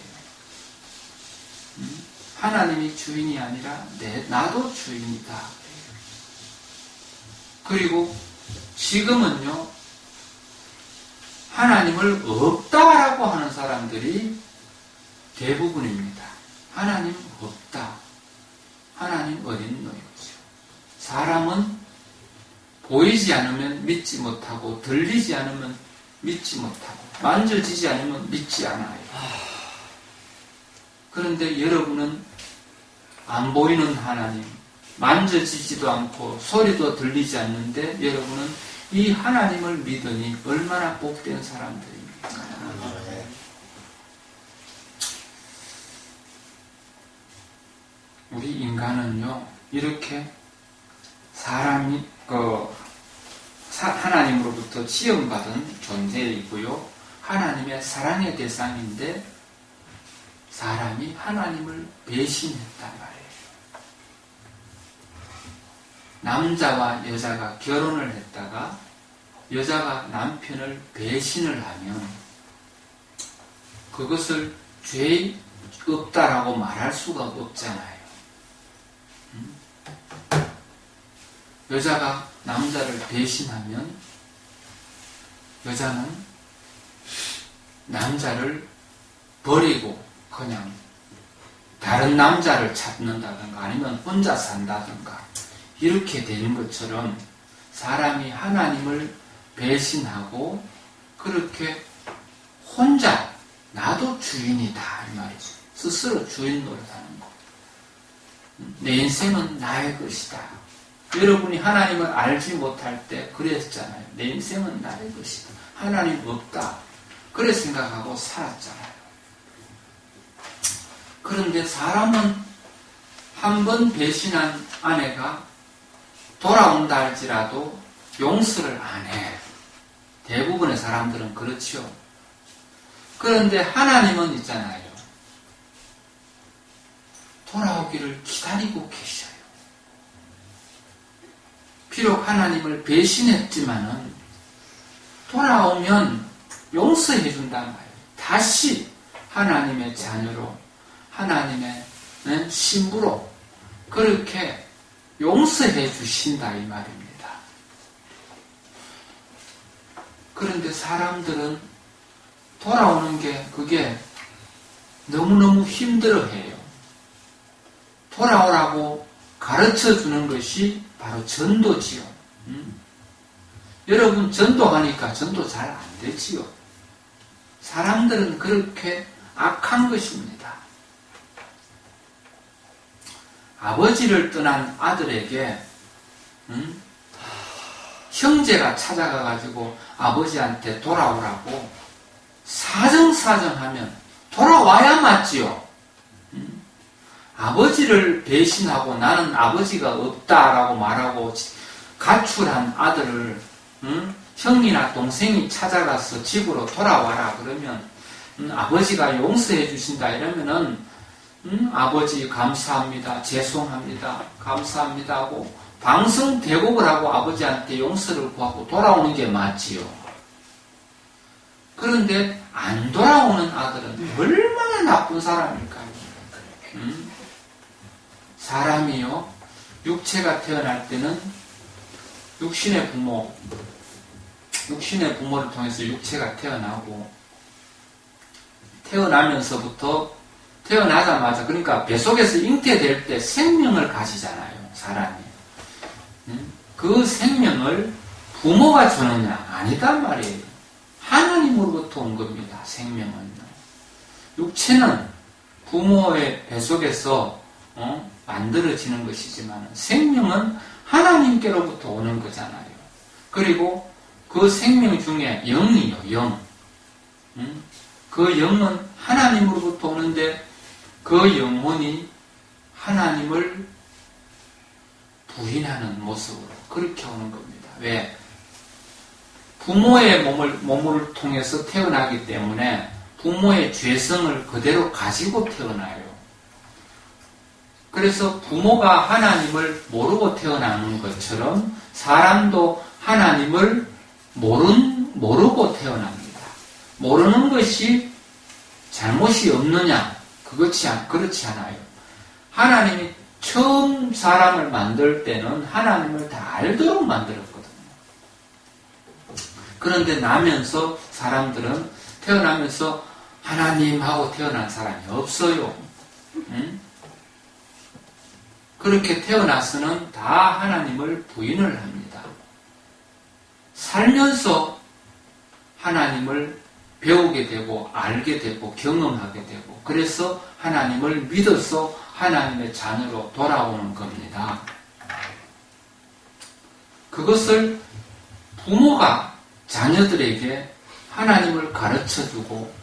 하나님이 주인이 아니라 나도 주인이다. 그리고 지금은요, 하나님을 없다라고 하는 사람들이 대부분입니다. 하나님 없다. 하나님 어딨노 이거죠. 사람은 보이지 않으면 믿지 못하고 들리지 않으면 믿지 못하고 만져지지 않으면 믿지 않아요. 그런데 여러분은 안 보이는 하나님, 만져지지도 않고 소리도 들리지 않는데 여러분은 이 하나님을 믿으니 얼마나 복된 사람들입니까? 우리 인간은요, 이렇게 사람이 하나님으로부터 지음받은 존재이고요, 하나님의 사랑의 대상인데 사람이 하나님을 배신했단 말이에요. 남자와 여자가 결혼을 했다가 여자가 남편을 배신을 하면 그것을 죄 없다라고 말할 수가 없잖아요. 여자가 남자를 배신하면 여자는 남자를 버리고 그냥 다른 남자를 찾는다든가 아니면 혼자 산다든가 이렇게 되는 것처럼 사람이 하나님을 배신하고 그렇게 혼자 나도 주인이다 이 말이죠. 스스로 주인 노릇하는 거. 내 인생은 나의 것이다. 여러분이 하나님을 알지 못할 때 그랬잖아요. 내 인생은 나의 것이다. 하나님 없다. 그래 생각하고 살았잖아요. 그런데 사람은 한 번 배신한 아내가 돌아온다 할지라도 용서를 안 해. 대부분의 사람들은 그렇죠. 그런데 하나님은 있잖아요. 돌아오기를 기다리고 계셔요. 비록 하나님을 배신했지만은 돌아오면 용서해 준단 말이에요. 다시 하나님의 자녀로, 하나님의 신부로 그렇게 용서해 주신다 이 말입니다. 그런데 사람들은 돌아오는 게 그게 너무너무 힘들어해요. 돌아오라고 가르쳐 주는 것이 바로 전도지요. 여러분 전도하니까 전도 잘 안 되지요. 사람들은 그렇게 악한 것입니다. 아버지를 떠난 아들에게 형제가 찾아가가지고 아버지한테 돌아오라고 사정사정하면 돌아와야 맞지요. 아버지를 배신하고 나는 아버지가 없다라고 말하고 가출한 아들을 형이나 동생이 찾아가서 집으로 돌아와라 그러면 아버지가 용서해 주신다 이러면은 아버지 감사합니다, 죄송합니다, 감사합니다 하고 방성대곡을 하고 아버지한테 용서를 구하고 돌아오는 게 맞지요. 그런데 안 돌아오는 아들은 얼마나 나쁜 사람일까요? 사람이요, 육체가 태어날 때는 육신의 부모를 통해서 육체가 태어나고, 태어나면서부터 태어나자마자, 그러니까 뱃속에서 잉태될 때 생명을 가지잖아요, 사람이. 그 생명을 부모가 주느냐? 아니단 말이에요. 하나님으로부터 온 겁니다, 생명은. 육체는 부모의 뱃속에서 만들어지는 것이지만 생명은 하나님께로부터 오는 거잖아요. 그리고 그 생명 중에 영이요, 영. 그 영은 하나님으로부터 오는데 그 영혼이 하나님을 부인하는 모습으로 그렇게 오는 겁니다. 왜? 부모의 몸을 통해서 태어나기 때문에 부모의 죄성을 그대로 가지고 태어나요. 그래서 부모가 하나님을 모르고 태어나는 것처럼 사람도 하나님을 모르고 태어납니다. 모르는 것이 잘못이 없느냐? 그렇지 않아요. 하나님이 처음 사람을 만들 때는 하나님을 다 알도록 만들었거든요. 그런데 나면서 사람들은 태어나면서 하나님하고 태어난 사람이 없어요. 그렇게 태어나서는 다 하나님을 부인을 합니다. 살면서 하나님을 배우게 되고 알게 되고 경험하게 되고 그래서 하나님을 믿어서 하나님의 자녀로 돌아오는 겁니다. 그것을 부모가 자녀들에게 하나님을 가르쳐주고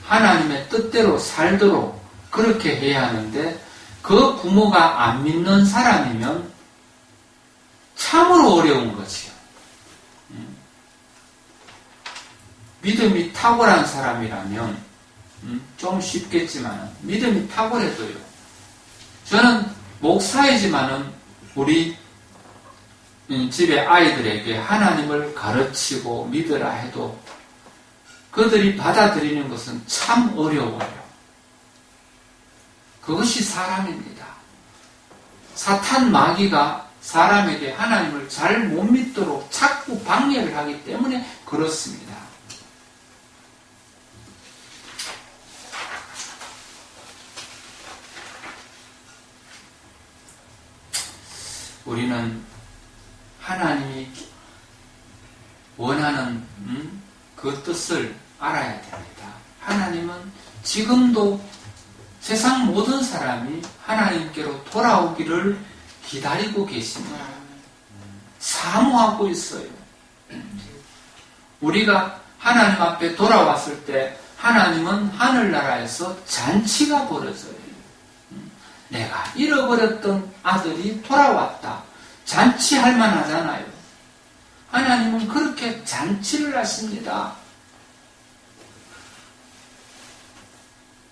하나님의 뜻대로 살도록 그렇게 해야 하는데 그 부모가 안 믿는 사람이면 참으로 어려운 거지요. 믿음이 탁월한 사람이라면 좀 쉽겠지만 믿음이 탁월해도요. 저는 목사이지만은 우리 집의 아이들에게 하나님을 가르치고 믿으라 해도 그들이 받아들이는 것은 참 어려워요. 그것이 사람입니다. 사탄 마귀가 사람에게 하나님을 잘 못 믿도록 자꾸 방해를 하기 때문에 그렇습니다. 우리는 하나님이 원하는 그 뜻을 알아야 됩니다. 하나님은 지금도 세상 모든 사람이 하나님께로 돌아오기를 기다리고 계십니다. 사모하고 있어요. 우리가 하나님 앞에 돌아왔을 때 하나님은 하늘나라에서 잔치가 벌어져요. 내가 잃어버렸던 아들이 돌아왔다. 잔치할 만하잖아요. 하나님은 그렇게 잔치를 하십니다.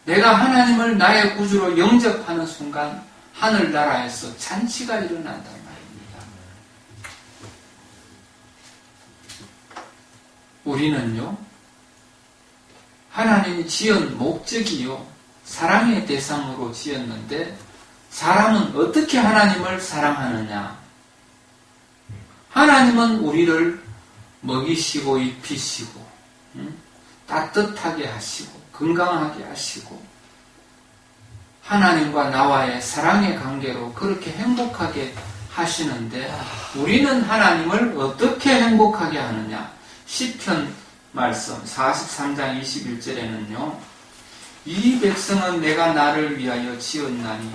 내가 하나님을 나의 구주로 영접하는 순간 하늘나라에서 잔치가 일어난단 말입니다. 우리는요, 하나님이 지은 목적이요, 사랑의 대상으로 지었는데 사람은 어떻게 하나님을 사랑하느냐? 하나님은 우리를 먹이시고 입히시고 따뜻하게 하시고 건강하게 하시고 하나님과 나와의 사랑의 관계로 그렇게 행복하게 하시는데 우리는 하나님을 어떻게 행복하게 하느냐? 시편 말씀 43장 21절에는요. 이 백성은 내가 나를 위하여 지었나니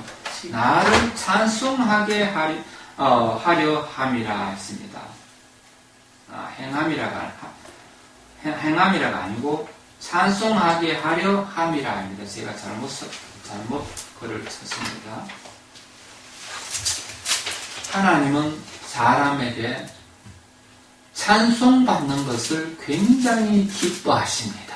나를 찬송하게 하려 함이라 했습니다. 행함이라가 아니고 찬송하게 하려 함이라 합니다. 제가 잘못 글을 쳤습니다. 하나님은 사람에게 찬송받는 것을 굉장히 기뻐하십니다.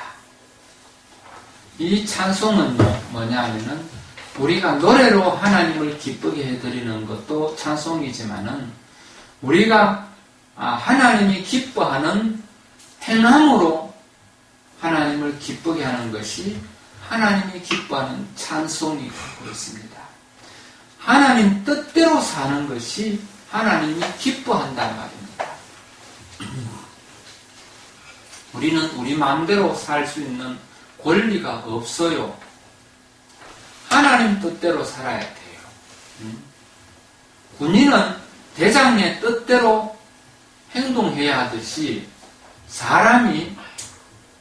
이 찬송은 뭐냐 하면은 우리가 노래로 하나님을 기쁘게 해드리는 것도 찬송이지만은 우리가 하나님이 기뻐하는 행함으로 하나님을 기쁘게 하는 것이 하나님이 기뻐하는 찬송이라고 있습니다. 하나님 뜻대로 사는 것이 하나님이 기뻐한단 말입니다. 우리는 우리 마음대로 살 수 있는 권리가 없어요. 하나님 뜻대로 살아야 돼요. 군인은 대장의 뜻대로 행동해야 하듯이 사람이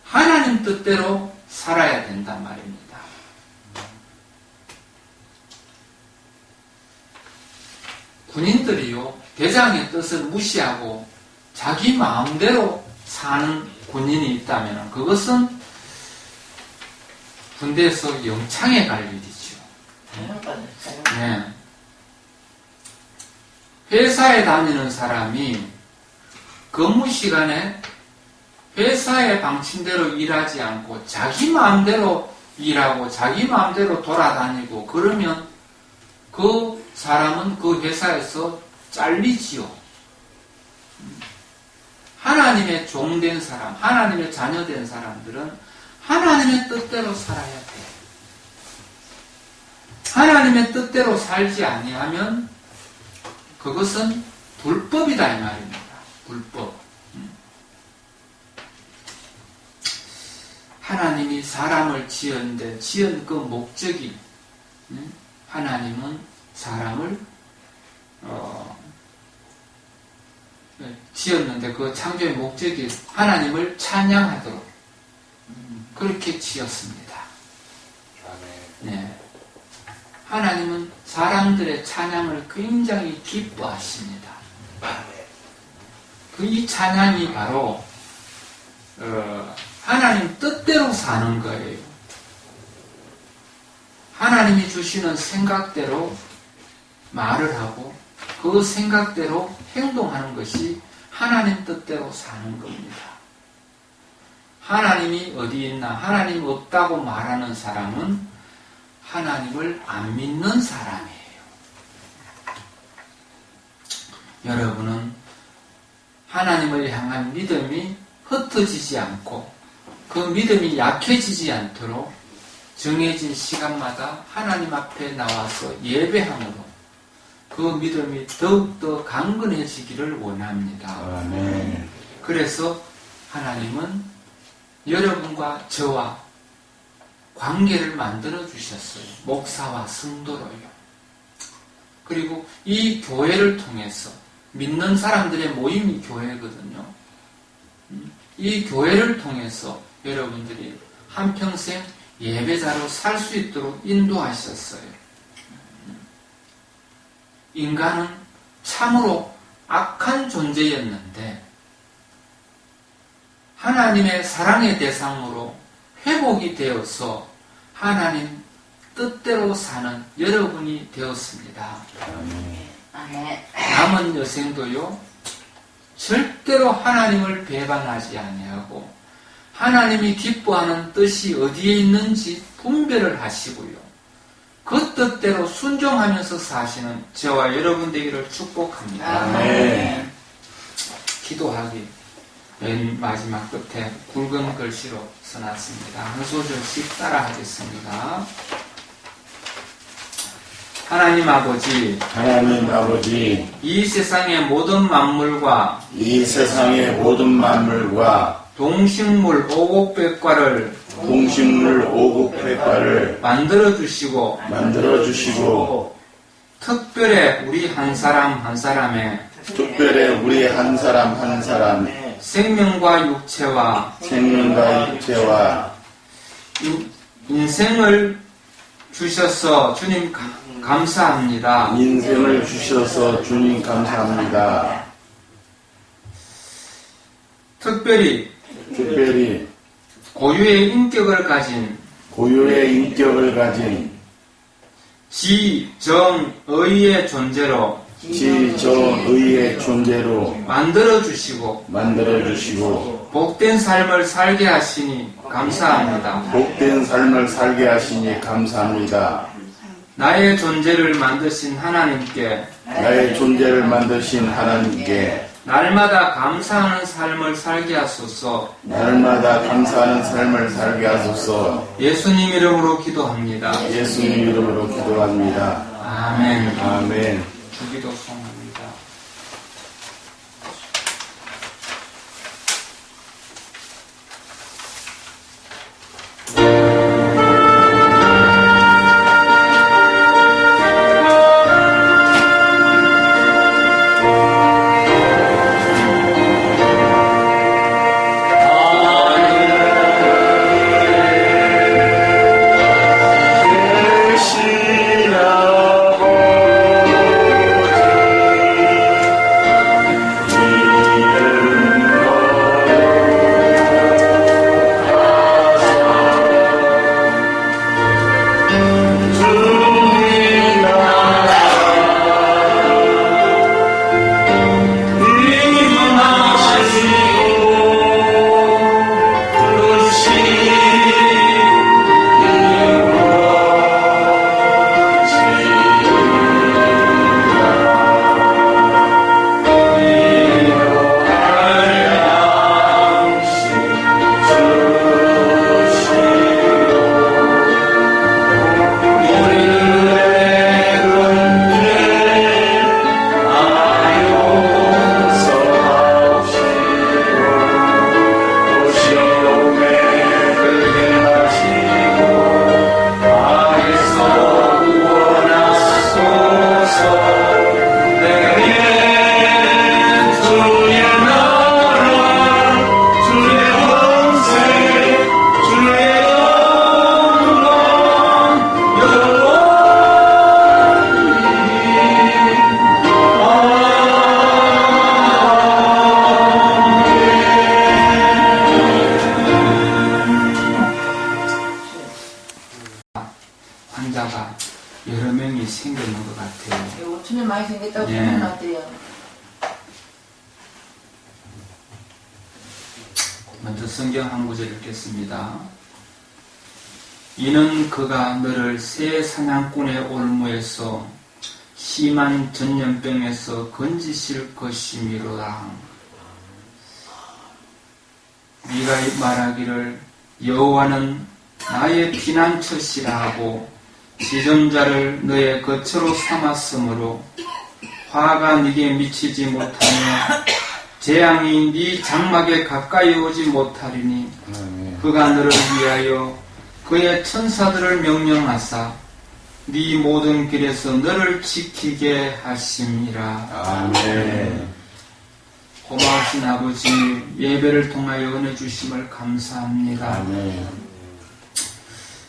하나님 뜻대로 살아야 된단 말입니다. 군인들이요, 대장의 뜻을 무시하고 자기 마음대로 사는 군인이 있다면 그것은 군대에서 영창에 갈 일이죠. 네. 회사에 다니는 사람이 근무 시간에 회사의 방침대로 일하지 않고 자기 마음대로 일하고 자기 마음대로 돌아다니고 그러면 그 사람은 그 회사에서 잘리지요. 하나님의 종된 사람, 하나님의 자녀된 사람들은 하나님의 뜻대로 살아야 돼요. 하나님의 뜻대로 살지 아니하면 그것은 불법이다 이 말입니다. 불법. 하나님이 사람을 지었는데 지은 그 목적이 하나님은 사람을 지었는데 그 창조의 목적이 하나님을 찬양하도록 그렇게 지었습니다. 네. 하나님은 사람들의 찬양을 굉장히 기뻐하십니다. 이 찬양이 바로 하나님 뜻대로 사는 거예요. 하나님이 주시는 생각대로 말을 하고 그 생각대로 행동하는 것이 하나님 뜻대로 사는 겁니다. 하나님이 어디 있나, 하나님 없다고 말하는 사람은 하나님을 안 믿는 사람이에요. 여러분은 하나님을 향한 믿음이 흩어지지 않고 그 믿음이 약해지지 않도록 정해진 시간마다 하나님 앞에 나와서 예배함으로 그 믿음이 더욱더 강건해지기를 원합니다. 아멘. 그래서 하나님은 여러분과 저와 관계를 만들어 주셨어요. 목사와 성도로요. 그리고 이 교회를 통해서 믿는 사람들의 모임이 교회거든요. 이 교회를 통해서 여러분들이 한평생 예배자로 살 수 있도록 인도하셨어요. 인간은 참으로 악한 존재였는데 하나님의 사랑의 대상으로 회복이 되어서 하나님 뜻대로 사는 여러분이 되었습니다. 아멘. 남은 여생도요, 절대로 하나님을 배반하지 아니하고 하나님이 기뻐하는 뜻이 어디에 있는지 분별을 하시고요, 그 뜻대로 순종하면서 사시는 저와 여러분 되기를 축복합니다. 아멘. 기도하기 맨 마지막 끝에 굵은 글씨로 써놨습니다. 한 소절씩 따라 하겠습니다. 하나님 아버지, 하나님 아버지, 이 세상의 모든 만물과 이 세상의 모든 만물과 동식물 오곡백과를 동식물 오곡백과를 만들어주시고 만들어주시고 특별히 우리 한 사람 한 사람의 특별히 우리 한 사람의 생명과 육체와 생명과 육체와 인생을 주셔서 주님 감사합니다. 인생을 주셔서 주님 감사합니다. 특별히 고유의 인격을 가진 고유의 인격을 가진 지, 정, 의의 존재로 지정의의 존재로 만들어주시고 만들어주시고 복된 삶을 살게 하시니 감사합니다. 복된 삶을 살게 하시니 감사합니다. 나의 존재를 만드신 하나님께 나의 존재를 만드신 하나님께 날마다 감사하는 삶을 살게 하소서. 날마다 감사하는 삶을 살게 하소서. 예수님 이름으로 기도합니다. 예수님 이름으로 기도합니다. 아멘. 아멘. 주기도 소원합니다. 환자가 여러 명이 생겼는 것 같아요. 오천이 많이 생겼다고 예. 소문 났대요. 먼저 성경 한 구절 읽겠습니다. 이는 그가 너를 새 사냥꾼의 올무에서 심한 전염병에서 건지실 것이미로다. 네가 말하기를 여호와는 나의 피난처시라 하고 지존자를 너의 거처로 삼았으므로 화가 네게 미치지 못하며 재앙이 네 장막에 가까이 오지 못하리니 그가 너를 위하여 그의 천사들을 명령하사 네 모든 길에서 너를 지키게 하심이라. 아멘. 고마우신 아버지, 예배를 통하여 은혜 주심을 감사합니다. 아멘.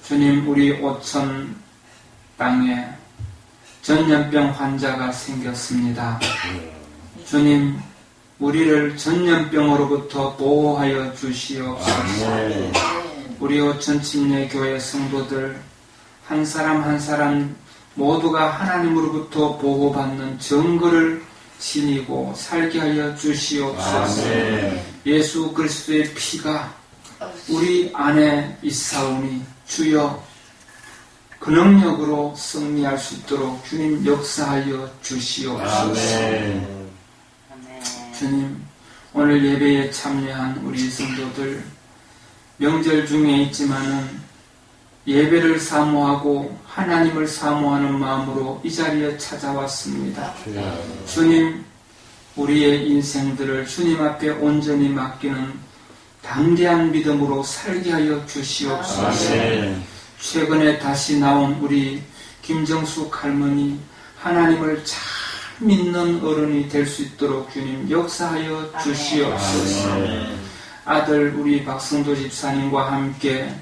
주님, 우리 오천 땅에 전염병 환자가 생겼습니다. 주님, 우리를 전염병으로부터 보호하여 주시옵소서. 아멘. 우리 오천 침례교회 성도들 한 사람 한 사람 모두가 하나님으로부터 보호받는 증거를 지니고 살게 하여 주시옵소서. 아멘. 예수 그리스도의 피가 우리 안에 있사오니 주여 그 능력으로 승리할 수 있도록 주님 역사하여 주시옵소서. 아멘. 아멘. 주님, 오늘 예배에 참여한 우리 성도들 명절 중에 있지만은 예배를 사모하고 하나님을 사모하는 마음으로 이 자리에 찾아왔습니다. 주님, 우리의 인생들을 주님 앞에 온전히 맡기는 담대한 믿음으로 살게 하여 주시옵소서. 아멘. 최근에 다시 나온 우리 김정숙 할머니, 하나님을 잘 믿는 어른이 될 수 있도록 주님 역사하여 주시옵소서. 아멘. 아들 우리 박성도 집사님과 함께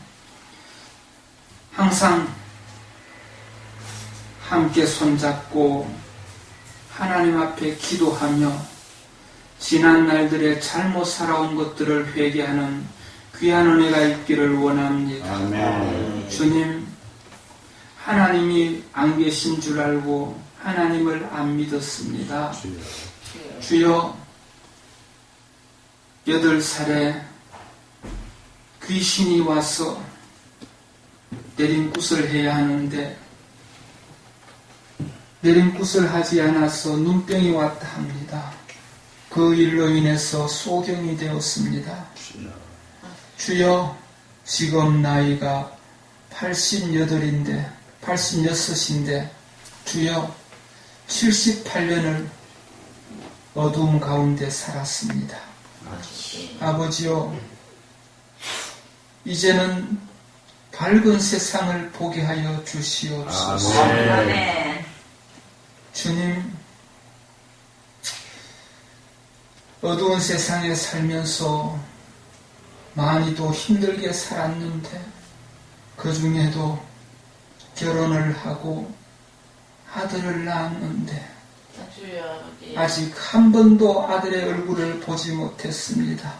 항상 함께 손잡고 하나님 앞에 기도하며 지난 날들의 잘못 살아온 것들을 회개하는 귀한 은혜가 있기를 원합니다. 아멘. 주님, 하나님이 안 계신 줄 알고 하나님을 안 믿었습니다. 주여, 8살에 귀신이 와서 내림굿을 해야 하는데 내림굿을 하지 않아서 눈병이 왔다 합니다. 그 일로 인해서 소경이 되었습니다. 주여, 지금 나이가 86인데 주여 78년을 어두움 가운데 살았습니다. 아버지요, 이제는 밝은 세상을 보게 하여 주시옵소서. 아멘. 주님, 어두운 세상에 살면서 많이도 힘들게 살았는데 그 중에도 결혼을 하고 아들을 낳았는데 아직 한 번도 아들의 얼굴을 보지 못했습니다.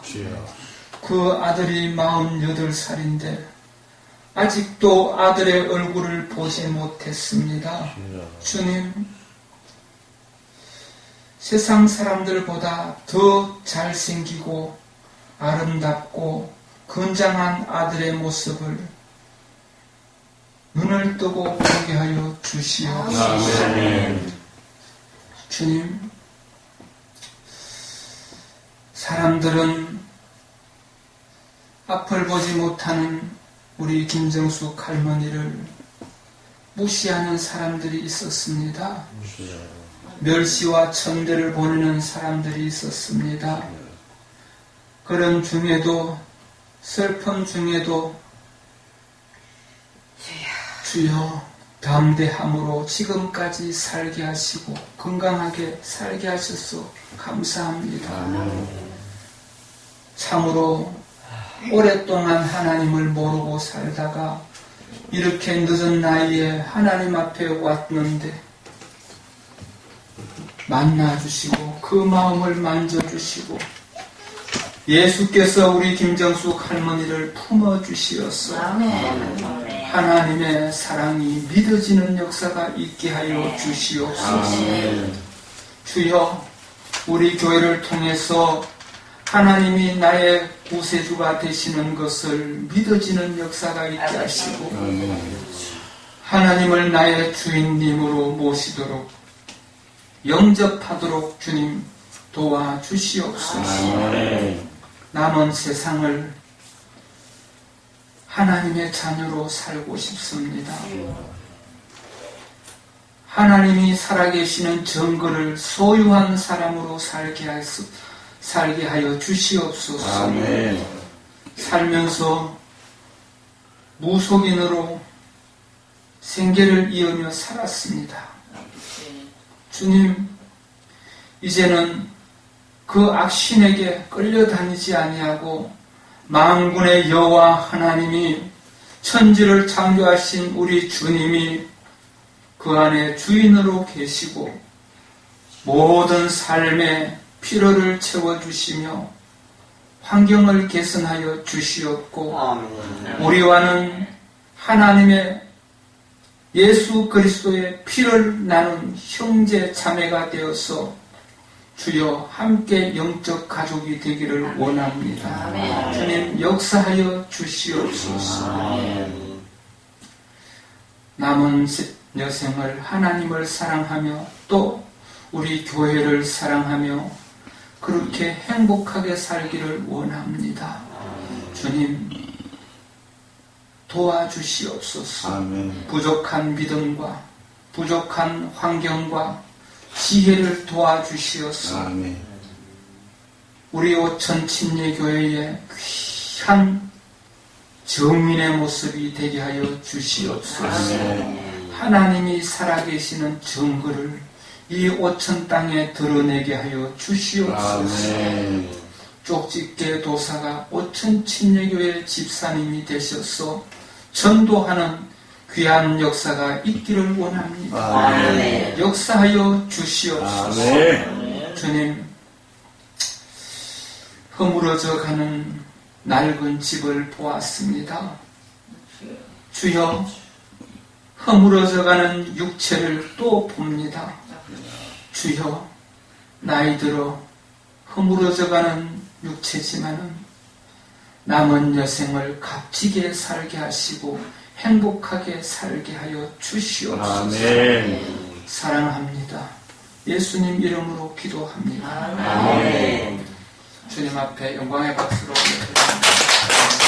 그 아들이 48살인데 아직도 아들의 얼굴을 보지 못했습니다. 주님, 세상 사람들보다 더 잘생기고 아름답고 건장한 아들의 모습을 눈을 뜨고 보게 하여 주시옵소서. 아멘. 주님, 사람들은 앞을 보지 못하는 우리 김정숙 할머니를 무시하는 사람들이 있었습니다. 멸시와 천대를 보내는 사람들이 있었습니다. 그런 중에도, 슬픔 중에도 주여 담대함으로 지금까지 살게 하시고 건강하게 살게 하셔서 감사합니다. 참으로 오랫동안 하나님을 모르고 살다가 이렇게 늦은 나이에 하나님 앞에 왔는데 만나주시고 그 마음을 만져주시고 예수께서 우리 김정숙 할머니를 품어주시었어. 하나님의 사랑이 믿어지는 역사가 있게 하여 주시옵소서. 주여, 우리 교회를 통해서 하나님이 나의 구세주가 되시는 것을 믿어지는 역사가 있게 하시고 하나님을 나의 주인님으로 모시도록 영접하도록 주님 도와주시옵소서. 남은 세상을 하나님의 자녀로 살고 싶습니다. 하나님이 살아계시는 증거를 소유한 사람으로 살게 하여 주시옵소서. 아멘. 살면서 무속인으로 생계를 이으며 살았습니다. 주님, 이제는 그 악신에게 끌려다니지 아니하고 만군의 여호와 하나님이 천지를 창조하신 우리 주님이 그 안에 주인으로 계시고 모든 삶의 필요를 채워주시며 환경을 개선하여 주시옵고 우리와는 하나님의 예수 그리스도의 피를 나눈 형제 자매가 되어서 주여 함께 영적 가족이 되기를 원합니다. 아멘. 주님 역사하여 주시옵소서. 아멘. 남은 여생을 하나님을 사랑하며 또 우리 교회를 사랑하며 그렇게 행복하게 살기를 원합니다. 주님 도와주시옵소서. 아멘. 부족한 믿음과 부족한 환경과 지혜를 도와주시옵소서. 아멘. 우리 오천 침례교회의 귀한 정인의 모습이 되게 하여 주시옵소서. 아멘. 하나님이 살아계시는 증거를 이 오천 땅에 드러내게 하여 주시옵소서. 아멘. 쪽집게 도사가 오천 침례교회 집사님이 되셔서 전도하는 귀한 역사가 있기를 원합니다. 아멘. 역사하여 주시옵소서. 아멘. 주님, 허물어져 가는 낡은 집을 보았습니다. 주여, 허물어져 가는 육체를 또 봅니다. 주여, 나이 들어 허물어져 가는 육체지만은 남은 여생을 값지게 살게 하시고 행복하게 살게 하여 주시옵소서. 아멘. 사랑합니다. 예수님 이름으로 기도합니다. 아멘. 주님 앞에 영광의 박수로 올려드립니다.